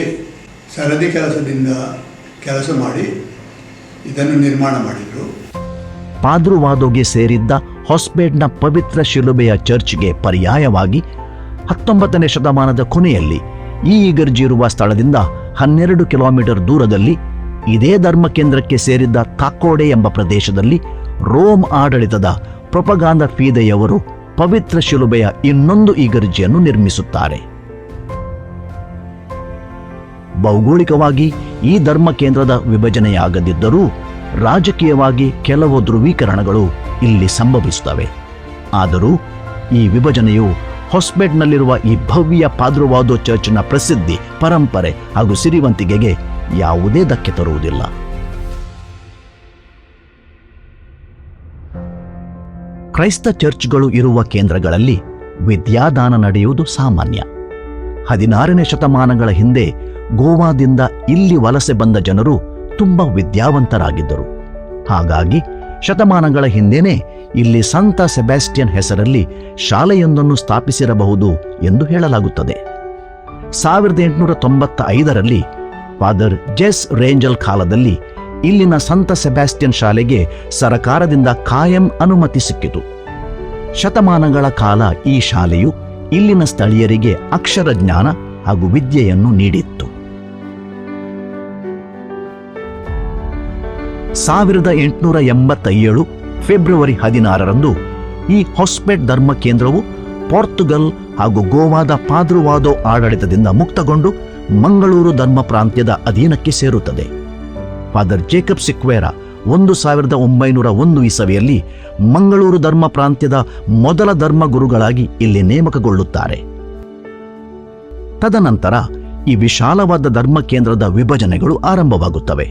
[SPEAKER 8] ಸರದಿ ಕೆಲಸದಿಂದ ಕೆಲಸ ಮಾಡಿ ಇದನ್ನು ನಿರ್ಮಾಣ ಮಾಡಿದರು.
[SPEAKER 1] ಪಾದ್ರುವಾದೋಗೆ ಸೇರಿದ್ದ ಹೊಸಪೇಟ್ನ ಪವಿತ್ರ ಶಿಲುಬೆಯ ಚರ್ಚ್ಗೆ ಪರ್ಯಾಯವಾಗಿ 19ನೇ ಶತಮಾನದ ಕೊನೆಯಲ್ಲಿ ಈ ಇಗರ್ಜಿ ಇರುವ ಸ್ಥಳದಿಂದ 12 ಕಿಲೋಮೀಟರ್ ದೂರದಲ್ಲಿ ಇದೇ ಧರ್ಮ ಕೇಂದ್ರಕ್ಕೆ ಸೇರಿದ್ದ ತಾಕೋಡೆ ಎಂಬ ಪ್ರದೇಶದಲ್ಲಿ ರೋಮ್ ಆಡಳಿತದ ಪ್ರೊಪಗಾಂದ ಫೀದೆಯವರು ಪವಿತ್ರ ಶಿಲುಬೆಯ ಇನ್ನೊಂದು ಇಗರ್ಜಿಯನ್ನು ನಿರ್ಮಿಸುತ್ತಾರೆ. ಭೌಗೋಳಿಕವಾಗಿ ಈ ಧರ್ಮ ಕೇಂದ್ರದ ವಿಭಜನೆಯಾಗದಿದ್ದರೂ ರಾಜಕೀಯವಾಗಿ ಕೆಲವು ಧ್ರುವೀಕರಣಗಳು ಇಲ್ಲಿ ಸಂಭವಿಸುತ್ತವೆ. ಆದರೂ ಈ ವಿಭಜನೆಯು ಹೊಸಪೇಟ್ನಲ್ಲಿರುವ ಈ ಭವ್ಯ ಪಾದ್ರುವಾದೋ ಚರ್ಚ್ನ ಪ್ರಸಿದ್ಧಿ, ಪರಂಪರೆ ಹಾಗೂ ಸಿರಿವಂತಿಕೆಗೆ ಯಾವುದೇ ಧಕ್ಕೆ ತರುವುದಿಲ್ಲ. ಕ್ರೈಸ್ತ ಚರ್ಚ್ಗಳು ಇರುವ ಕೇಂದ್ರಗಳಲ್ಲಿ ವಿದ್ಯಾದಾನ ನಡೆಯುವುದು ಸಾಮಾನ್ಯ. 16ನೇ ಶತಮಾನಗಳ ಹಿಂದೆ ಗೋವಾದಿಂದ ಇಲ್ಲಿ ವಲಸೆ ಬಂದ ಜನರು ತುಂಬ ವಿದ್ಯಾವಂತರಾಗಿದ್ದರು. ಹಾಗಾಗಿ ಶತಮಾನಗಳ ಹಿಂದೆನೇ ಇಲ್ಲಿ ಸಂತ ಸೆಬಾಸ್ಟಿಯನ್ ಹೆಸರಲ್ಲಿ ಶಾಲೆಯೊಂದನ್ನು ಸ್ಥಾಪಿಸಿರಬಹುದು ಎಂದು ಹೇಳಲಾಗುತ್ತದೆ. 1895ರಲ್ಲಿ ಫಾದರ್ ಜೆಸ್ ರೇಂಜಲ್ ಕಾಲದಲ್ಲಿ ಇಲ್ಲಿನ ಸಂತ ಸೆಬಾಸ್ಟಿಯನ್ ಶಾಲೆಗೆ ಸರಕಾರದಿಂದ ಕಾಯಂ ಅನುಮತಿ ಸಿಕ್ಕಿತು. ಶತಮಾನಗಳ ಕಾಲ ಈ ಶಾಲೆಯು ಇಲ್ಲಿನ ಸ್ಥಳೀಯರಿಗೆ ಅಕ್ಷರ ಜ್ಞಾನ ಹಾಗೂ ವಿದ್ಯೆಯನ್ನು ನೀಡಿತ್ತು. 1887 ಫೆಬ್ರವರಿ 16ರಂದು ಈ ಹೊಸಪೇಟ್ ಧರ್ಮ ಕೇಂದ್ರವು ಪೋರ್ಚುಗಲ್ ಹಾಗೂ ಗೋವಾದ ಪಾದ್ರುವಾದೋ ಆಡಳಿತದಿಂದ ಮುಕ್ತಗೊಂಡು ಮಂಗಳೂರು ಧರ್ಮ ಪ್ರಾಂತ್ಯದ ಅಧೀನಕ್ಕೆ ಸೇರುತ್ತದೆ. ಫಾದರ್ ಜೇಕಬ್ ಸಿಕ್ವೇರಾ 1901 ಇಸವಿಯಲ್ಲಿ ಮಂಗಳೂರು ಧರ್ಮ ಪ್ರಾಂತ್ಯದ ಮೊದಲ ಧರ್ಮ ಗುರುಗಳಾಗಿ ಇಲ್ಲಿ ನೇಮಕಗೊಳ್ಳುತ್ತಾರೆ. ತದನಂತರ ಈ ವಿಶಾಲವಾದ ಧರ್ಮ ಕೇಂದ್ರದ ವಿಭಜನೆಗಳು ಆರಂಭವಾಗುತ್ತವೆ.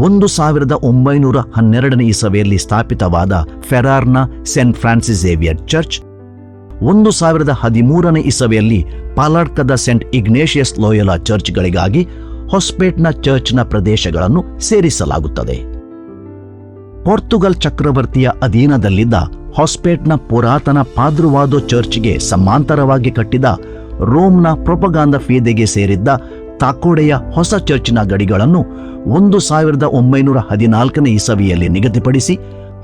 [SPEAKER 1] 1912 ಇಸವಿಯಲ್ಲಿ ಸ್ಥಾಪಿತವಾದ ಫೆರಾರ್ನ ಸೆಂಟ್ ಫ್ರಾನ್ಸಿಸ್ ಝೇವಿಯರ್ ಚರ್ಚ್, 1013 ಇಸವಿಯಲ್ಲಿ ಪಾಲಾಡ್ಕದ ಸೆಂಟ್ ಇಗ್ನೇಷಿಯಸ್ ಲೋಯಲಾ ಚರ್ಚ್ಗಳಿಗಾಗಿ ಹೊಸ್ಪೇಟ್ನ ಚರ್ಚ್ನ ಪ್ರದೇಶಗಳನ್ನು ಸೇರಿಸಲಾಗುತ್ತದೆ. ಪೋರ್ಚುಗಲ್ ಚಕ್ರವರ್ತಿಯ ಅಧೀನದಲ್ಲಿದ್ದ ಹೊಸ್ಪೇಟ್ನ ಪುರಾತನ ಪಾದ್ರುವಾದೋ ಚರ್ಚ್ಗೆ ಸಮಾಂತರವಾಗಿ ಕಟ್ಟಿದ ರೋಮ್ನ ಪ್ರೊಪಗಾಂದ ಫೀದೆಗೆ ಸೇರಿದ್ದ ತಾಕೋಡೆಯ ಹೊಸ ಚರ್ಚಿನ ಗಡಿಗಳನ್ನು 1914 ಇಸವಿಯಲ್ಲಿ ನಿಗದಿಪಡಿಸಿ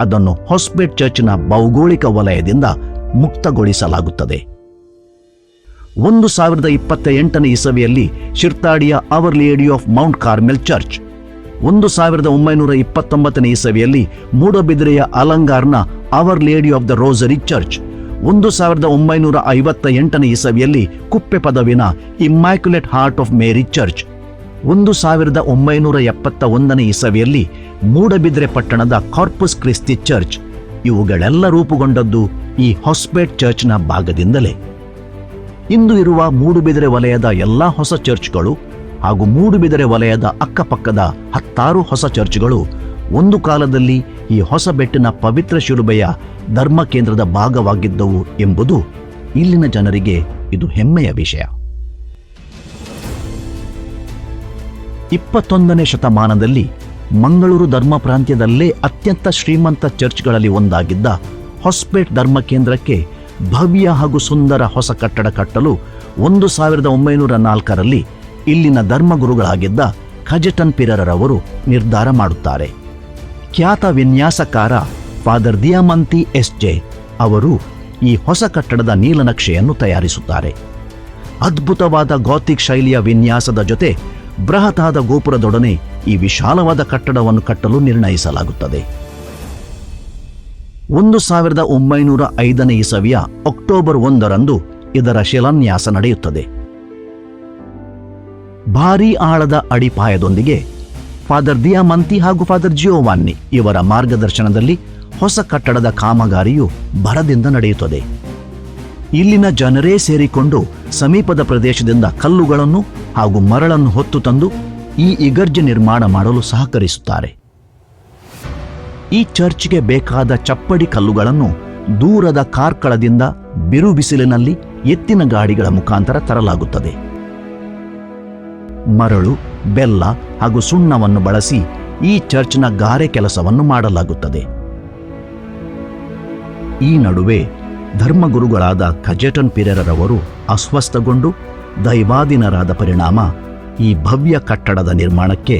[SPEAKER 1] ಅದನ್ನು ಹೊಸ್ಪೇಟ್ ಚರ್ಚಿನ ಭೌಗೋಳಿಕ ವಲಯದಿಂದ ಮುಕ್ತಗೊಳಿಸಲಾಗುತ್ತದೆ. 1028 ಇಸವಿಯಲ್ಲಿ ಶಿರ್ತಾಡಿಯ our lady of Mount Carmel church, 1929 ಇಸವಿಯಲ್ಲಿ ಮೂಡಬಿದಿರೆಯ ಅಲಂಗಾರ್ನ our lady of the rosary church, 1958 ಇಸವಿಯಲ್ಲಿ ಕುಪ್ಪೆ ಪದವಿನ immaculate heart of Mary church, 1971 ಇಸವಿಯಲ್ಲಿ ಮೂಡಬಿದ್ರೆ ಪಟ್ಟಣದ ಕಾರ್ಪಸ್ ಕ್ರಿಸ್ತಿ ಚರ್ಚ್. ಇವುಗಳೆಲ್ಲ ರೂಪುಗೊಂಡದ್ದು ಈ ಹೊಸ್ಪೇಟ್ ಚರ್ಚ್ನ ಭಾಗದಿಂದಲೇ. ಇಂದು ಇರುವ ಮೂಡುಬಿದಿರೆ ವಲಯದ ಎಲ್ಲಾ ಹೊಸ ಚರ್ಚ್ಗಳು ಹಾಗೂ ಮೂಡುಬಿದಿರೆ ವಲಯದ ಅಕ್ಕಪಕ್ಕದ 10 ಹೊಸ ಚರ್ಚ್ಗಳು ಒಂದು ಕಾಲದಲ್ಲಿ ಈ ಹೊಸ ಬೆಟ್ಟಿನ ಪವಿತ್ರ ಶಿಲುಬೆಯ ಧರ್ಮ ಕೇಂದ್ರದ ಭಾಗವಾಗಿದ್ದವು ಎಂಬುದು ಇಲ್ಲಿನ ಜನರಿಗೆ ಇದು ಹೆಮ್ಮೆಯ ವಿಷಯ. 21ನೇ ಶತಮಾನದಲ್ಲಿ ಮಂಗಳೂರು ಧರ್ಮ ಪ್ರಾಂತ್ಯದಲ್ಲೇ ಅತ್ಯಂತ ಶ್ರೀಮಂತ ಚರ್ಚ್ಗಳಲ್ಲಿ ಒಂದಾಗಿದ್ದ ಹೊಸ್ಪೇಟ್ ಧರ್ಮ ಕೇಂದ್ರಕ್ಕೆ ಭವ್ಯ ಹಾಗೂ ಸುಂದರ ಹೊಸ ಕಟ್ಟಡ ಕಟ್ಟಲು 1904ರಲ್ಲಿ ಇಲ್ಲಿನ ಧರ್ಮಗುರುಗಳಾಗಿದ್ದ ಖಜೆಟನ್ ಪಿರರವರು ನಿರ್ಧಾರ ಮಾಡುತ್ತಾರೆ. ಖ್ಯಾತ ವಿನ್ಯಾಸಕಾರ ಫಾದರ್ ದಿಯಾಮಂತಿ ಎಸ್.ಜೆ. ಅವರು ಈ ಹೊಸ ಕಟ್ಟಡದ ನೀಲನಕ್ಷೆಯನ್ನು ತಯಾರಿಸುತ್ತಾರೆ. ಅದ್ಭುತವಾದ ಗಾಥಿಕ್ ಶೈಲಿಯ ವಿನ್ಯಾಸದ ಜೊತೆ ಬೃಹತಾದ ಗೋಪುರದೊಡನೆ ಈ ವಿಶಾಲವಾದ ಕಟ್ಟಡವನ್ನು ಕಟ್ಟಲು ನಿರ್ಣಯಿಸಲಾಗುತ್ತದೆ. 1905 ಇಸವಿಯ ಅಕ್ಟೋಬರ್ 1ರಂದು ಇದರ ಶಿಲಾನ್ಯಾಸ ನಡೆಯುತ್ತದೆ. ಭಾರೀ ಆಳದ ಅಡಿಪಾಯದೊಂದಿಗೆ ಫಾದರ್ ದಿಯಾಮಂತಿ ಹಾಗೂ ಫಾದರ್ ಜಿಯೋವಾನ್ನಿ ಇವರ ಮಾರ್ಗದರ್ಶನದಲ್ಲಿ ಹೊಸ ಕಟ್ಟಡದ ಕಾಮಗಾರಿಯು ಭರದಿಂದ ನಡೆಯುತ್ತದೆ. ಇಲ್ಲಿನ ಜನರೇ ಸೇರಿಕೊಂಡು ಸಮೀಪದ ಪ್ರದೇಶದಿಂದ ಕಲ್ಲುಗಳನ್ನು ಹಾಗೂ ಮರಳನ್ನು ಹೊತ್ತು ತಂದು ಈ ಇಗರ್ಜಿ ನಿರ್ಮಾಣ ಮಾಡಲು ಸಹಕರಿಸುತ್ತಾರೆ. ಈ ಚರ್ಚ್ಗೆ ಬೇಕಾದ ಚಪ್ಪಡಿ ಕಲ್ಲುಗಳನ್ನು ದೂರದ ಕಾರ್ಕಳದಿಂದ ಬಿರು ಬಿಸಿಲಿನಲ್ಲಿ ಎತ್ತಿನ ಗಾಡಿಗಳ ಮುಖಾಂತರ ತರಲಾಗುತ್ತದೆ. ಮರಳು, ಬೆಲ್ಲ ಹಾಗೂ ಸುಣ್ಣವನ್ನು ಬಳಸಿ ಈ ಚರ್ಚ್ನ ಗಾರೆ ಕೆಲಸವನ್ನು ಮಾಡಲಾಗುತ್ತದೆ. ಈ ನಡುವೆ ಧರ್ಮಗುರುಗಳಾದ ಖಜೆಟನ್ ಪಿರೆರರವರು ಅಸ್ವಸ್ಥಗೊಂಡು ದೈವಾಧೀನರಾದ ಪರಿಣಾಮ ಈ ಭವ್ಯ ಕಟ್ಟಡದ ನಿರ್ಮಾಣಕ್ಕೆ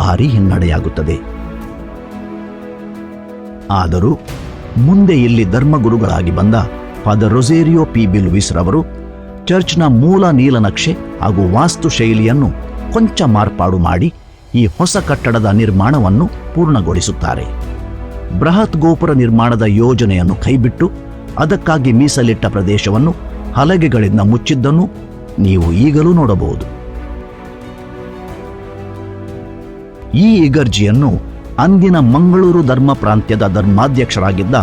[SPEAKER 1] ಭಾರೀ ಹಿನ್ನಡೆಯಾಗುತ್ತದೆ. ಆದರೂ ಮುಂದೆ ಇಲ್ಲಿ ಧರ್ಮಗುರುಗಳಾಗಿ ಬಂದ ಫಾದರ್ ರೊಸೇರಿಯೋ ಪಿ ಬಿಲುವಿಸ್ ರವರು ಚರ್ಚ್ನ ಮೂಲ ನೀಲನಕ್ಷೆ ಹಾಗೂ ವಾಸ್ತುಶೈಲಿಯನ್ನು ಕೊಂಚ ಮಾರ್ಪಾಡು ಮಾಡಿ ಈ ಹೊಸ ಕಟ್ಟಡದ ನಿರ್ಮಾಣವನ್ನು ಪೂರ್ಣಗೊಳಿಸುತ್ತಾರೆ. ಬೃಹತ್ ಗೋಪುರ ನಿರ್ಮಾಣದ ಯೋಜನೆಯನ್ನು ಕೈಬಿಟ್ಟು ಅದಕ್ಕಾಗಿ ಮೀಸಲಿಟ್ಟ ಪ್ರದೇಶವನ್ನು ಹಲಗೆಗಳಿಂದ ಮುಚ್ಚಿದ್ದನ್ನು ನೀವು ಈಗಲೂ ನೋಡಬಹುದು. ಈ ಇಗರ್ಜಿಯನ್ನು ಅಂದಿನ ಮಂಗಳೂರು ಧರ್ಮ ಪ್ರಾಂತ್ಯದ ಧರ್ಮಾಧ್ಯಕ್ಷರಾಗಿದ್ದ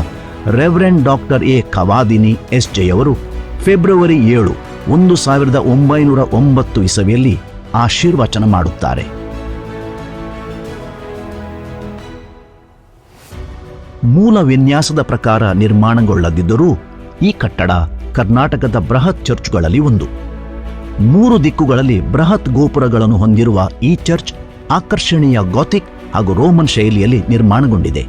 [SPEAKER 1] ರೆವರೆಂಡ್ ಡಾಕ್ಟರ್ ಎ ಕವಾದಿನಿ ಎಸ್.ಜೆಯವರು ಫೆಬ್ರವರಿ 7, 1909 ಇಸವಿಯಲ್ಲಿ ಆಶೀರ್ವಚನ ಮಾಡುತ್ತಾರೆ. ಮೂಲ ವಿನ್ಯಾಸದ ಪ್ರಕಾರ ನಿರ್ಮಾಣಗೊಳ್ಳದಿದ್ದರೂ ಈ ಕಟ್ಟಡ ಕರ್ನಾಟಕದ ಬೃಹತ್ ಚರ್ಚ್ಗಳಲ್ಲಿ ಒಂದು. 3 ದಿಕ್ಕುಗಳಲ್ಲಿ ಬೃಹತ್ ಗೋಪುರಗಳನ್ನು ಹೊಂದಿರುವ ಈ ಚರ್ಚ್ ಆಕರ್ಷಣೀಯ ಗಾಥಿಕ್ ಹಾಗೂ ರೋಮನ್ ಶೈಲಿಯಲ್ಲಿ ನಿರ್ಮಾಣಗೊಂಡಿದೆ.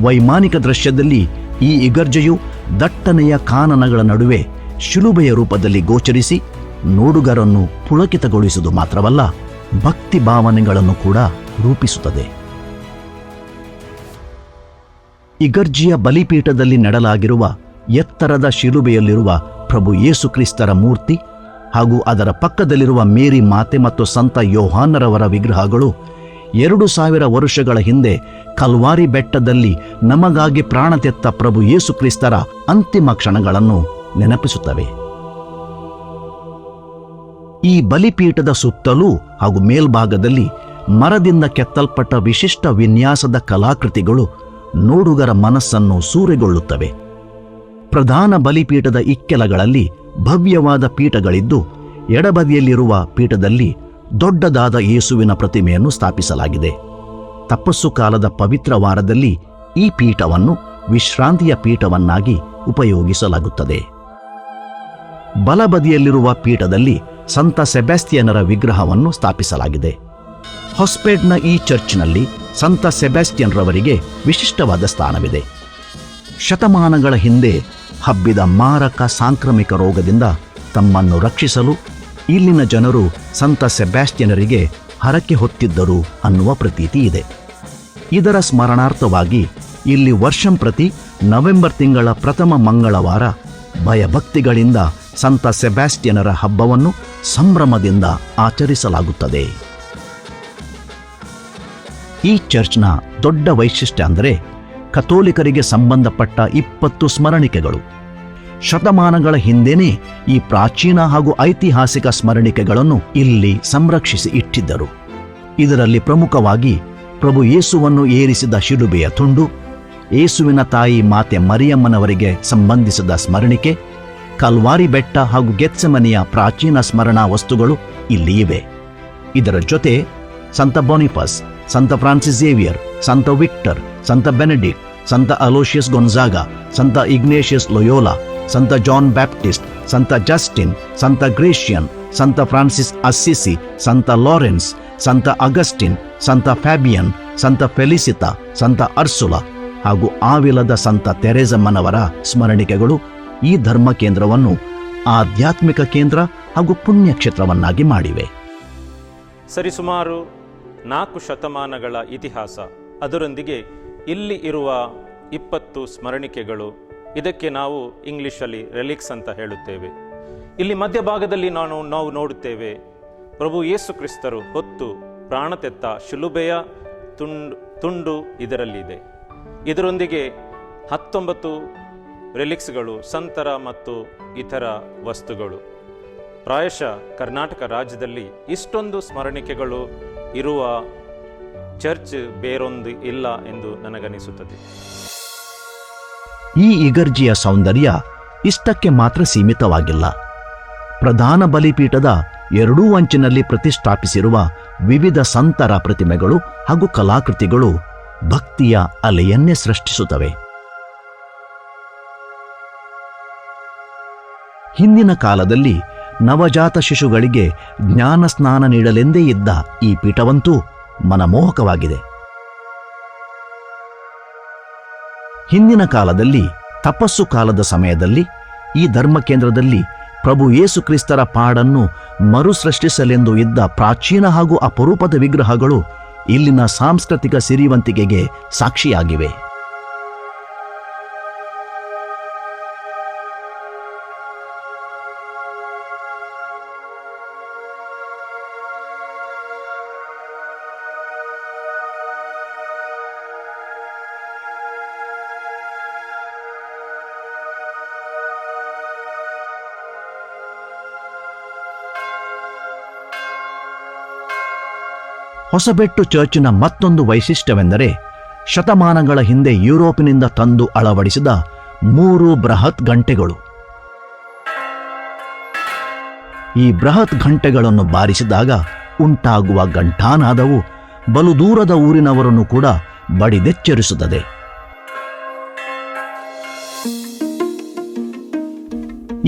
[SPEAKER 1] ವೈಮಾನಿಕ ದೃಶ್ಯದಲ್ಲಿ ಈ ಇಗರ್ಜೆಯು ದಟ್ಟನೆಯ ಕಾನನಗಳ ನಡುವೆ ಶಿಲುಬೆಯ ರೂಪದಲ್ಲಿ ಗೋಚರಿಸಿ ನೋಡುಗರನ್ನು ಪುಳಕಿತಗೊಳಿಸುವುದು ಮಾತ್ರವಲ್ಲ, ಭಕ್ತಿ ಭಾವನೆಗಳನ್ನು ಕೂಡ ರೂಪಿಸುತ್ತದೆ. ಇಗರ್ಜಿಯ ಬಲಿಪೀಠದಲ್ಲಿ ನೆಡಲಾಗಿರುವ ಎತ್ತರದ ಶಿಲುಬೆಯಲ್ಲಿರುವ ಪ್ರಭು ಯೇಸು ಕ್ರಿಸ್ತರ ಮೂರ್ತಿ ಹಾಗೂ ಅದರ ಪಕ್ಕದಲ್ಲಿರುವ ಮೇರಿ ಮಾತೆ ಮತ್ತು ಸಂತ ಯೋಹಾನರವರ ವಿಗ್ರಹಗಳು 2000 ವರ್ಷಗಳ ಹಿಂದೆ ಕಲ್ವಾರಿ ಬೆಟ್ಟದಲ್ಲಿ ನಮಗಾಗಿ ಪ್ರಾಣ ತೆತ್ತ ಪ್ರಭು ಯೇಸು ಕ್ರಿಸ್ತರ ಅಂತಿಮ ಕ್ಷಣಗಳನ್ನು ನೆನಪಿಸುತ್ತವೆ. ಈ ಬಲಿಪೀಠದ ಸುತ್ತಲೂ ಹಾಗೂ ಮೇಲ್ಭಾಗದಲ್ಲಿ ಮರದಿಂದ ಕೆತ್ತಲ್ಪಟ್ಟ ವಿಶಿಷ್ಟ ವಿನ್ಯಾಸದ ಕಲಾಕೃತಿಗಳು ನೋಡುಗರ ಮನಸ್ಸನ್ನು ಸೂರೆಗೊಳ್ಳುತ್ತವೆ. ಪ್ರಧಾನ ಬಲಿಪೀಠದ ಇಕ್ಕೆಲಗಳಲ್ಲಿ ಭವ್ಯವಾದ ಪೀಠಗಳಿದ್ದು, ಎಡಬದಿಯಲ್ಲಿರುವ ಪೀಠದಲ್ಲಿ ದೊಡ್ಡದಾದ ಯೇಸುವಿನ ಪ್ರತಿಮೆಯನ್ನು ಸ್ಥಾಪಿಸಲಾಗಿದೆ. ತಪಸ್ಸು ಕಾಲದ ಪವಿತ್ರ ವಾರದಲ್ಲಿ ಈ ಪೀಠವನ್ನು ವಿಶ್ರಾಂತಿಯ ಪೀಠವನ್ನಾಗಿ ಉಪಯೋಗಿಸಲಾಗುತ್ತದೆ. ಬಲಬದಿಯಲ್ಲಿರುವ ಪೀಠದಲ್ಲಿ ಸಂತ ಸೆಬಾಸ್ಟಿಯನರ ವಿಗ್ರಹವನ್ನು ಸ್ಥಾಪಿಸಲಾಗಿದೆ. ಹೊಸ್ಪೇಡ್ನ ಈ ಚರ್ಚ್ನಲ್ಲಿ ಸಂತ ಸೆಬಾಸ್ಟಿಯನ್ರವರಿಗೆ ವಿಶಿಷ್ಟವಾದ ಸ್ಥಾನವಿದೆ. ಶತಮಾನಗಳ ಹಿಂದೆ ಹಬ್ಬಿದ ಮಾರಕ ಸಾಂಕ್ರಾಮಿಕ ರೋಗದಿಂದ ತಮ್ಮನ್ನು ರಕ್ಷಿಸಲು ಇಲ್ಲಿನ ಜನರು ಸಂತ ಸೆಬಾಸ್ಟಿಯನರಿಗೆ ಹರಕೆ ಹೊತ್ತಿದ್ದರು ಅನ್ನುವ ಪ್ರತೀತಿ ಇದೆ. ಇದರ ಸ್ಮರಣಾರ್ಥವಾಗಿ ಇಲ್ಲಿ ವರ್ಷಂಪ್ರತಿ ನವೆಂಬರ್ ತಿಂಗಳ ಪ್ರಥಮ ಮಂಗಳವಾರ ಭಯಭಕ್ತಿಗಳಿಂದ ಸಂತ ಸೆಬಾಸ್ಟಿಯನರ ಹಬ್ಬವನ್ನು ಸಂಭ್ರಮದಿಂದ ಆಚರಿಸಲಾಗುತ್ತದೆ. ಈ ಚರ್ಚ್ನ ದೊಡ್ಡ ವೈಶಿಷ್ಟ್ಯ ಅಂದರೆ ಕಥೋಲಿಕರಿಗೆ ಸಂಬಂಧಪಟ್ಟ 20 ಸ್ಮರಣಿಕೆಗಳು. ಶತಮಾನಗಳ ಹಿಂದೆನೇ ಈ ಪ್ರಾಚೀನ ಹಾಗೂ ಐತಿಹಾಸಿಕ ಸ್ಮರಣಿಕೆಗಳನ್ನು ಇಲ್ಲಿ ಸಂರಕ್ಷಿಸಿ ಇಟ್ಟಿದ್ದರು. ಇದರಲ್ಲಿ ಪ್ರಮುಖವಾಗಿ ಪ್ರಭು ಯೇಸುವನ್ನು ಏರಿಸಿದ ಶಿಲುಬೆಯ ತುಂಡು, ಯೇಸುವಿನ ತಾಯಿ ಮಾತೆ ಮರಿಯಮ್ಮನವರಿಗೆ ಸಂಬಂಧಿಸಿದ ಸ್ಮರಣಿಕೆ, ಕಲ್ವಾರಿ ಬೆಟ್ಟ ಹಾಗೂ ಗೆತ್ಸೆಮನೆಯ ಪ್ರಾಚೀನ ಸ್ಮರಣಾ ವಸ್ತುಗಳು ಇಲ್ಲಿ ಇವೆ. ಇದರ ಜೊತೆ ಸಂತ ಬೊನಿಫಸ್, ಸಂತ ಫ್ರಾನ್ಸಿಸ್ ಝೇವಿಯರ್, ಸಂತ ವಿಕ್ಟರ್, ಸಂತ ಬೆನೆಡಿಕ್ಟ್, ಸಂತ ಅಲೋಷಿಯಸ್ ಗೊನ್ಜಾಗ, ಸಂತ ಇಗ್ನೇಷಿಯಸ್ ಲೊಯೋಲಾ, ಸಂತ ಜಾನ್ ಬ್ಯಾಪ್ಟಿಸ್ಟ್, ಸಂತ ಜಸ್ಟಿನ್, ಸಂತ ಗ್ರೇಷಿಯನ್, ಸಂತ ಫ್ರಾನ್ಸಿಸ್ ಅಸ್ಸಿಸಿ, ಸಂತ ಲಾರೆನ್ಸ್, ಸಂತ ಅಗಸ್ಟಿನ್, ಸಂತ ಫ್ಯಾಬಿಯನ್, ಸಂತ ಫೆಲಿಸಿತಾ, ಸಂತ ಅರ್ಸುಲಾ ಹಾಗೂ ಆವಿಲದ ಸಂತ ತೆರೇಸಮ್ಮನವರ ಸ್ಮರಣಿಕೆಗಳು ಈ ಧರ್ಮ ಕೇಂದ್ರವನ್ನು ಆಧ್ಯಾತ್ಮಿಕ ಕೇಂದ್ರ ಹಾಗೂ ಪುಣ್ಯಕ್ಷೇತ್ರವನ್ನಾಗಿ ಮಾಡಿವೆ.
[SPEAKER 7] ಸರಿಸುಮಾರು 4 ಶತಮಾನಗಳ ಇತಿಹಾಸ, ಅದರೊಂದಿಗೆ ಇಲ್ಲಿ ಇರುವ 20 ಸ್ಮರಣಿಕೆಗಳು, ಇದಕ್ಕೆ ನಾವು ಇಂಗ್ಲಿಷಲ್ಲಿ ರೆಲಿಕ್ಸ್ ಅಂತ ಹೇಳುತ್ತೇವೆ. ಇಲ್ಲಿ ಮಧ್ಯಭಾಗದಲ್ಲಿ ನಾವು ನೋಡುತ್ತೇವೆ ಪ್ರಭು ಯೇಸು ಕ್ರಿಸ್ತರು ಹೊತ್ತು ಪ್ರಾಣ ತೆತ್ತ ಶಿಲುಬೆಯ ತುಂಡು ಇದರಲ್ಲಿದೆ. ಇದರೊಂದಿಗೆ 19 ರೆಲಿಕ್ಸ್ಗಳು, ಸಂತರ ಮತ್ತು ಇತರ ವಸ್ತುಗಳು. ಪ್ರಾಯಶಃ ಕರ್ನಾಟಕ ರಾಜ್ಯದಲ್ಲಿ ಇಷ್ಟೊಂದು ಸ್ಮರಣಿಕೆಗಳು ಇರುವ ಚರ್ಚ್ ಬೇರೊಂದು ಇಲ್ಲ ಎಂದು ನನಗನಿಸುತ್ತದೆ.
[SPEAKER 1] ಈ ಇಗರ್ಜಿಯ ಸೌಂದರ್ಯ ಇಷ್ಟಕ್ಕೆ ಮಾತ್ರ ಸೀಮಿತವಾಗಿಲ್ಲ. ಪ್ರಧಾನ ಬಲಿಪೀಠದ ಎರಡೂ ಅಂಚಿನಲ್ಲಿ ಪ್ರತಿಷ್ಠಾಪಿಸಿರುವ ವಿವಿಧ ಸಂತರ ಪ್ರತಿಮೆಗಳು ಹಾಗೂ ಕಲಾಕೃತಿಗಳು ಭಕ್ತಿಯ ಅಲೆಯನ್ನೇ ಸೃಷ್ಟಿಸುತ್ತವೆ. ಹಿಂದಿನ ಕಾಲದಲ್ಲಿ ನವಜಾತ ಶಿಶುಗಳಿಗೆ ಜ್ಞಾನ ಸ್ನಾನ ನೀಡಲೆಂದೇ ಇದ್ದ ಈ ಪೀಠವಂತೂ ಮನಮೋಹಕವಾಗಿದೆ. ಹಿಂದಿನ ಕಾಲದಲ್ಲಿ ತಪಸ್ಸು ಕಾಲದ ಸಮಯದಲ್ಲಿ ಈ ಧರ್ಮ ಕೇಂದ್ರದಲ್ಲಿ ಪ್ರಭು ಯೇಸು ಕ್ರಿಸ್ತರ ಪಾಡನ್ನು ಮರುಸೃಷ್ಟಿಸಲೆಂದು ಇದ್ದ ಪ್ರಾಚೀನ ಹಾಗೂ ಅಪರೂಪದ ವಿಗ್ರಹಗಳು ಇಲ್ಲಿನ ಸಾಂಸ್ಕೃತಿಕ ಸಿರಿವಂತಿಕೆಗೆ ಸಾಕ್ಷಿಯಾಗಿವೆ. ಹೊಸಬೆಟ್ಟು ಚರ್ಚಿನ ಮತ್ತೊಂದು ವೈಶಿಷ್ಟ್ಯವೆಂದರೆ ಶತಮಾನಗಳ ಹಿಂದೆ ಯುರೋಪಿನಿಂದ ತಂದು ಅಳವಡಿಸಿದ 3 ಬೃಹತ್ ಗಂಟೆಗಳು. ಈ ಬೃಹತ್ ಗಂಟೆಗಳನ್ನು ಬಾರಿಸಿದಾಗ ಉಂಟಾಗುವ ಘಂಟಾನಾದವು ಬಲು ದೂರದ ಊರಿನವರನ್ನು ಕೂಡ ಬಡಿದೆಚ್ಚರಿಸುತ್ತದೆ.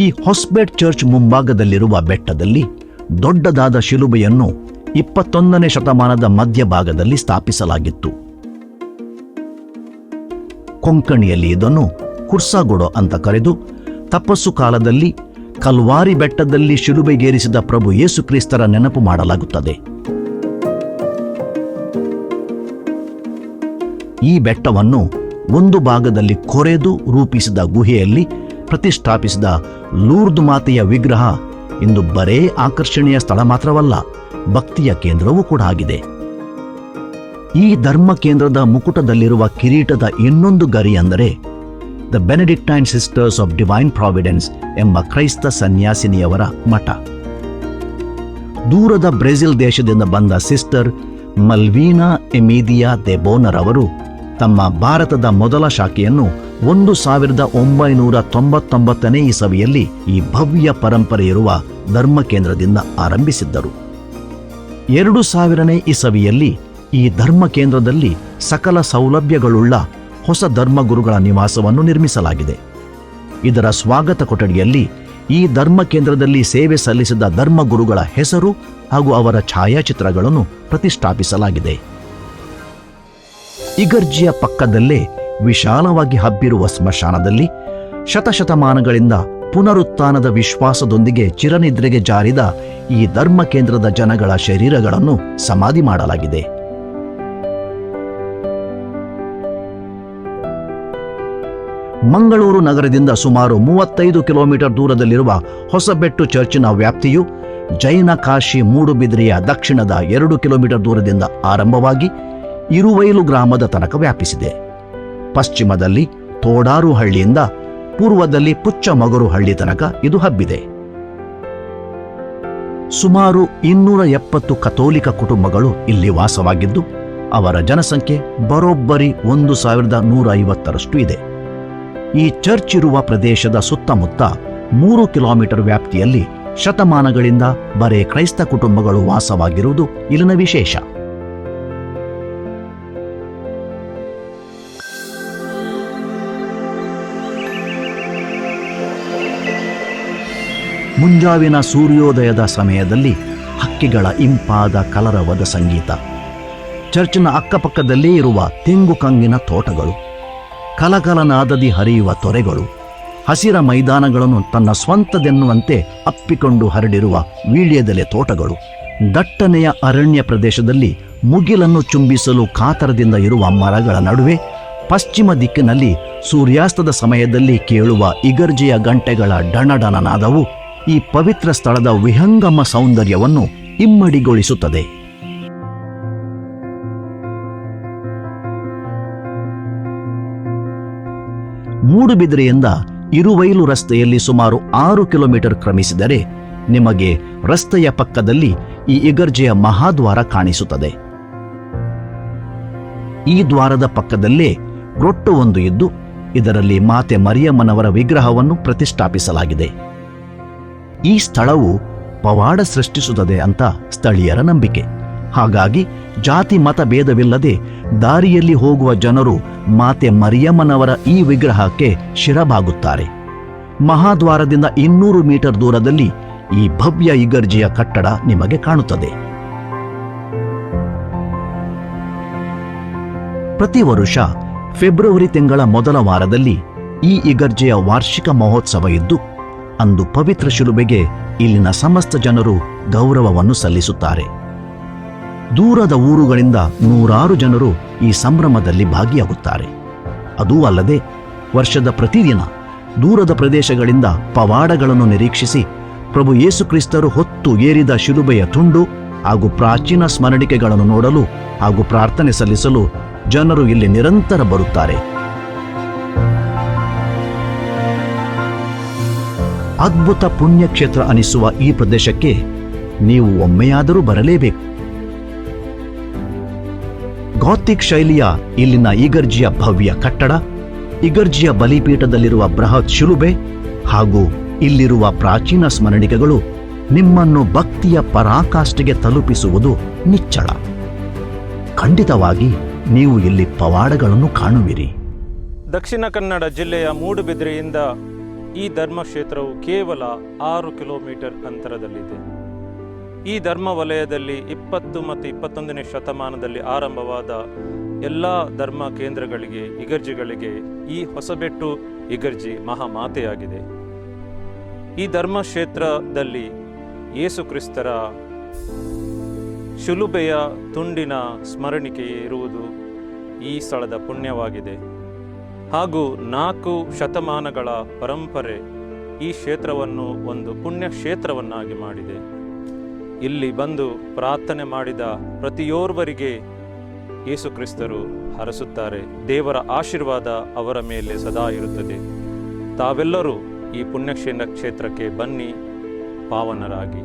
[SPEAKER 1] ಈ ಹೊಸ್ಬೆಟ್ ಚರ್ಚ್ ಮುಂಭಾಗದಲ್ಲಿರುವ ಬೆಟ್ಟದಲ್ಲಿ ದೊಡ್ಡದಾದ ಶಿಲುಬೆಯನ್ನು 21ನೇ ಶತಮಾನದ ಮಧ್ಯಭಾಗದಲ್ಲಿ ಸ್ಥಾಪಿಸಲಾಗಿತ್ತು. ಕೊಂಕಣಿಯಲ್ಲಿ ಇದನ್ನು ಕುರ್ಸಾಗೊಡೋ ಅಂತ ಕರೆದು ತಪಸ್ಸು ಕಾಲದಲ್ಲಿ ಕಲ್ವಾರಿ ಬೆಟ್ಟದಲ್ಲಿ ಶಿಲುಬೆಗೇರಿಸಿದ ಪ್ರಭು ಯೇಸು ಕ್ರಿಸ್ತರ ನೆನಪು ಮಾಡಲಾಗುತ್ತದೆ. ಈ ಬೆಟ್ಟವನ್ನು ಒಂದು ಭಾಗದಲ್ಲಿ ಕೊರೆದು ರೂಪಿಸಿದ ಗುಹೆಯಲ್ಲಿ ಪ್ರತಿಷ್ಠಾಪಿಸಿದ ಲೂರ್ದ್ ಮಾತೆಯ ವಿಗ್ರಹ ಇಂದು ಬರೇ ಆಕರ್ಷಣೀಯ ಸ್ಥಳ ಮಾತ್ರವಲ್ಲ, ಭಕ್ತಿಯ ಕೇಂದ್ರವೂ ಕೂಡ ಆಗಿದೆ. ಈ ಧರ್ಮ ಕೇಂದ್ರದ ಮುಕುಟದಲ್ಲಿರುವ ಕಿರೀಟದ ಇನ್ನೊಂದು ಗರಿ ಅಂದರೆ the Benedictine sisters of divine providence ಎಂಬ ಕ್ರೈಸ್ತ ಸನ್ಯಾಸಿನಿಯವರ ಮಠ. ದೂರದ ಬ್ರೆಜಿಲ್ ದೇಶದಿಂದ ಬಂದ ಸಿಸ್ಟರ್ ಮಲ್ವೀನಾ ಎಮಿದಿಯಾ ದೆಬೋನರ್ ಅವರು ತಮ್ಮ ಭಾರತದ ಮೊದಲ ಶಾಖೆಯನ್ನು 1999 ಇಸವಿಯಲ್ಲಿ ಈ ಭವ್ಯ ಪರಂಪರೆ ಇರುವ ಧರ್ಮ ಕೇಂದ್ರದಿಂದ ಆರಂಭಿಸಿದ್ದರು. 2000 ಇಸವಿಯಲ್ಲಿ ಈ ಧರ್ಮ ಕೇಂದ್ರದಲ್ಲಿ ಸಕಲ ಸೌಲಭ್ಯಗಳುಳ್ಳ ಹೊಸ ಧರ್ಮಗುರುಗಳ ನಿವಾಸವನ್ನು ನಿರ್ಮಿಸಲಾಗಿದೆ. ಇದರ ಸ್ವಾಗತ ಕೊಠಡಿಯಲ್ಲಿ ಈ ಧರ್ಮ ಕೇಂದ್ರದಲ್ಲಿ ಸೇವೆ ಸಲ್ಲಿಸಿದ ಧರ್ಮಗುರುಗಳ ಹೆಸರು ಹಾಗೂ ಅವರ ಛಾಯಾಚಿತ್ರಗಳನ್ನು ಪ್ರತಿಷ್ಠಾಪಿಸಲಾಗಿದೆ. ಇಗರ್ಜಿಯ ಪಕ್ಕದಲ್ಲೇ ವಿಶಾಲವಾಗಿ ಹಬ್ಬಿರುವ ಸ್ಮಶಾನದಲ್ಲಿ ಶತಶತಮಾನಗಳಿಂದ ಪುನರುತ್ಥಾನದ ವಿಶ್ವಾಸದೊಂದಿಗೆ ಚಿರನಿದ್ರೆಗೆ ಜಾರಿದ ಈ ಧರ್ಮ ಕೇಂದ್ರದ ಜನಗಳ ಶರೀರಗಳನ್ನು ಸಮಾಧಿ ಮಾಡಲಾಗಿದೆ. ಮಂಗಳೂರು ನಗರದಿಂದ ಸುಮಾರು 35 ಕಿಲೋಮೀಟರ್ ದೂರದಲ್ಲಿರುವ ಹೊಸಬೆಟ್ಟು ಚರ್ಚಿನ ವ್ಯಾಪ್ತಿಯು ಜೈನ ಕಾಶಿ ಮೂಡುಬಿದ್ರೆಯ ದಕ್ಷಿಣದ 2 ಕಿಲೋಮೀಟರ್ ದೂರದಿಂದ ಆರಂಭವಾಗಿ ಇರುವೈಲು ಗ್ರಾಮದ ತನಕ ವ್ಯಾಪಿಸಿದೆ. ಪಶ್ಚಿಮದಲ್ಲಿ ತೋಡಾರು ಹಳ್ಳಿಯಿಂದ ಪೂರ್ವದಲ್ಲಿ ಪುಚ್ಚಮಗರು ಹಳ್ಳಿ ತನಕ ಇದು ಹಬ್ಬಿದೆ. ಸುಮಾರು 270 ಕಥೋಲಿಕ ಕುಟುಂಬಗಳು ಇಲ್ಲಿ ವಾಸವಾಗಿದ್ದು ಅವರ ಜನಸಂಖ್ಯೆ ಬರೋಬ್ಬರಿ 1150ರಷ್ಟು ಇದೆ. ಈ ಚರ್ಚ್ ಇರುವ ಪ್ರದೇಶದ ಸುತ್ತಮುತ್ತ 3 ಕಿಲೋಮೀಟರ್ ವ್ಯಾಪ್ತಿಯಲ್ಲಿ ಶತಮಾನಗಳಿಂದ ಬರೇ ಕ್ರೈಸ್ತ ಕುಟುಂಬಗಳು ವಾಸವಾಗಿರುವುದು ಇಲ್ಲಿನ ವಿಶೇಷ. ಮುಂಜಾವಿನ ಸೂರ್ಯೋದಯದ ಸಮಯದಲ್ಲಿ ಹಕ್ಕಿಗಳ ಇಂಪಾದ ಕಲರವದ ಸಂಗೀತ, ಚರ್ಚಿನ ಅಕ್ಕಪಕ್ಕದಲ್ಲೇ ಇರುವ ತೆಂಗು ಕಂಗಿನ ತೋಟಗಳು, ಕಲಕಲನಾದದಿ ಹರಿಯುವ ತೊರೆಗಳು, ಹಸಿರ ಮೈದಾನಗಳನ್ನು ತನ್ನ ಸ್ವಂತದೆನ್ನುವಂತೆ ಅಪ್ಪಿಕೊಂಡು ಹರಡಿರುವ ವೀಳ್ಯದೆಲೆ ತೋಟಗಳು, ದಟ್ಟನೆಯ ಅರಣ್ಯ ಪ್ರದೇಶದಲ್ಲಿ ಮುಗಿಲನ್ನು ಚುಂಬಿಸಲು ಕಾತರದಿಂದ ಇರುವ ಮರಗಳ ನಡುವೆ ಪಶ್ಚಿಮ ದಿಕ್ಕಿನಲ್ಲಿ ಸೂರ್ಯಾಸ್ತದ ಸಮಯದಲ್ಲಿ ಕೇಳುವ ಇಗರ್ಜಿಯ ಗಂಟೆಗಳ ಡಣಡಣನಾದವು ಈ ಪವಿತ್ರ ಸ್ಥಳದ ವಿಹಂಗಮ ಸೌಂದರ್ಯವನ್ನು ಇಮ್ಮಡಿಗೊಳಿಸುತ್ತದೆ. ಮೂಡುಬಿದಿರೆಯಿಂದ ಇರುವೈಲು ರಸ್ತೆಯಲ್ಲಿ ಸುಮಾರು 6 ಕಿಲೋಮೀಟರ್ ಕ್ರಮಿಸಿದರೆ ನಿಮಗೆ ರಸ್ತೆಯ ಪಕ್ಕದಲ್ಲಿ ಈ ಇಗರ್ಜಿಯ ಮಹಾದ್ವಾರ ಕಾಣಿಸುತ್ತದೆ. ಈ ದ್ವಾರದ ಪಕ್ಕದಲ್ಲೇ ಗ್ರೊಟ್ಟು ಒಂದು ಇದ್ದು ಇದರಲ್ಲಿ ಮಾತೆ ಮರಿಯಮ್ಮನವರ ವಿಗ್ರಹವನ್ನು ಪ್ರತಿಷ್ಠಾಪಿಸಲಾಗಿದೆ. ಈ ಸ್ಥಳವು ಪವಾಡ ಸೃಷ್ಟಿಸುತ್ತದೆ ಅಂತ ಸ್ಥಳೀಯರ ನಂಬಿಕೆ. ಹಾಗಾಗಿ ಜಾತಿ ಮತ ಭೇದವಿಲ್ಲದೆ ದಾರಿಯಲ್ಲಿ ಹೋಗುವ ಜನರು ಮಾತೆ ಮರಿಯಮ್ಮನವರ ಈ ವಿಗ್ರಹಕ್ಕೆ ಶಿರಬಾಗುತ್ತಾರೆ. ಮಹಾದ್ವಾರದಿಂದ 200 ಮೀಟರ್ ದೂರದಲ್ಲಿ ಈ ಭವ್ಯ ಇಗರ್ಜಿಯ ಕಟ್ಟಡ ನಿಮಗೆ ಕಾಣುತ್ತದೆ. ಪ್ರತಿ ವರುಷ ಫೆಬ್ರವರಿ ತಿಂಗಳ ಮೊದಲ ವಾರದಲ್ಲಿ ಈ ಇಗರ್ಜಿಯ ವಾರ್ಷಿಕ ಮಹೋತ್ಸವ ಇದ್ದು ಅಂದು ಪವಿತ್ರ ಶಿಲುಬೆಗೆ ಇಲ್ಲಿನ ಸಮಸ್ತ ಜನರು ಗೌರವವನ್ನು ಸಲ್ಲಿಸುತ್ತಾರೆ. ದೂರದ ಊರುಗಳಿಂದ 100 ಜನರು ಈ ಸಂಭ್ರಮದಲ್ಲಿ ಭಾಗಿಯಾಗುತ್ತಾರೆ. ಅದೂ ಅಲ್ಲದೆ ವರ್ಷದ ಪ್ರತಿದಿನ ದೂರದ ಪ್ರದೇಶಗಳಿಂದ ಪವಾಡಗಳನ್ನು ನಿರೀಕ್ಷಿಸಿ ಪ್ರಭು ಯೇಸು ಕ್ರಿಸ್ತರು ಹೊತ್ತು ಏರಿದ ಶಿಲುಬೆಯ ತುಂಡು ಹಾಗೂ ಪ್ರಾಚೀನ ಸ್ಮರಣಿಕೆಗಳನ್ನು ನೋಡಲು ಹಾಗೂ ಪ್ರಾರ್ಥನೆ ಸಲ್ಲಿಸಲು ಜನರು ಇಲ್ಲಿ ನಿರಂತರ ಬರುತ್ತಾರೆ. ಅದ್ಭುತ ಪುಣ್ಯಕ್ಷೇತ್ರ ಅನಿಸುವ ಈ ಪ್ರದೇಶಕ್ಕೆ ನೀವು ಒಮ್ಮೆಯಾದರೂ ಬರಲೇಬೇಕು. ಗಾಥಿಕ್ ಶೈಲಿಯ ಇಲ್ಲಿನ ಇಗರ್ಜಿಯ ಭವ್ಯ ಕಟ್ಟಡ, ಇಗರ್ಜಿಯ ಬಲಿಪೀಠದಲ್ಲಿರುವ ಬೃಹತ್ ಶಿಲುಬೆ ಹಾಗೂ ಇಲ್ಲಿರುವ ಪ್ರಾಚೀನ ಸ್ಮರಣಿಕೆಗಳು ನಿಮ್ಮನ್ನು ಭಕ್ತಿಯ ಪರಾಕಾಷ್ಠೆಗೆ ತಲುಪಿಸುವುದು ನಿಚ್ಚಳ. ಖಂಡಿತವಾಗಿ ನೀವು ಇಲ್ಲಿ ಪವಾಡಗಳನ್ನು ಕಾಣುವಿರಿ.
[SPEAKER 7] ದಕ್ಷಿಣ ಕನ್ನಡ ಜಿಲ್ಲೆಯ ಮೂಡುಬಿದಿರೆಯಿಂದ ಈ ಧರ್ಮಕ್ಷೇತ್ರವು ಕೇವಲ 6 ಕಿಲೋಮೀಟರ್ ಅಂತರದಲ್ಲಿದೆ. ಈ ಧರ್ಮ ವಲಯದಲ್ಲಿ 20 ಮತ್ತು 21ನೇ ಶತಮಾನದಲ್ಲಿ ಆರಂಭವಾದ ಎಲ್ಲ ಧರ್ಮ ಕೇಂದ್ರಗಳಿಗೆ, ಇಗರ್ಜಿಗಳಿಗೆ ಈ ಹೊಸಬೆಟ್ಟು ಇಗರ್ಜಿ ಮಹಾಮಾತೆಯಾಗಿದೆ. ಈ ಧರ್ಮಕ್ಷೇತ್ರದಲ್ಲಿ ಯೇಸು ಕ್ರಿಸ್ತರ ಶಿಲುಬೆಯ ತುಂಡಿನ ಸ್ಮರಣಿಕೆ ಇರುವುದು ಈ ಸ್ಥಳದ ಪುಣ್ಯವಾಗಿದೆ. ಹಾಗೂ 4 ಶತಮಾನಗಳ ಪರಂಪರೆ ಈ ಕ್ಷೇತ್ರವನ್ನು ಒಂದು ಪುಣ್ಯ ಕ್ಷೇತ್ರವನ್ನಾಗಿ ಮಾಡಿದೆ. ಇಲ್ಲಿ ಬಂದು ಪ್ರಾರ್ಥನೆ ಮಾಡಿದ ಪ್ರತಿಯೋರ್ವರಿಗೆ ಯೇಸು ಕ್ರಿಸ್ತರು ಹರಸುತ್ತಾರೆ. ದೇವರ ಆಶೀರ್ವಾದ ಅವರ ಮೇಲೆ ಸದಾ ಇರುತ್ತದೆ. ತಾವೆಲ್ಲರೂ ಈ ಪುಣ್ಯಕ್ಷೇತ್ರಕ್ಕೆ ಬನ್ನಿ, ಪಾವನರಾಗಿ.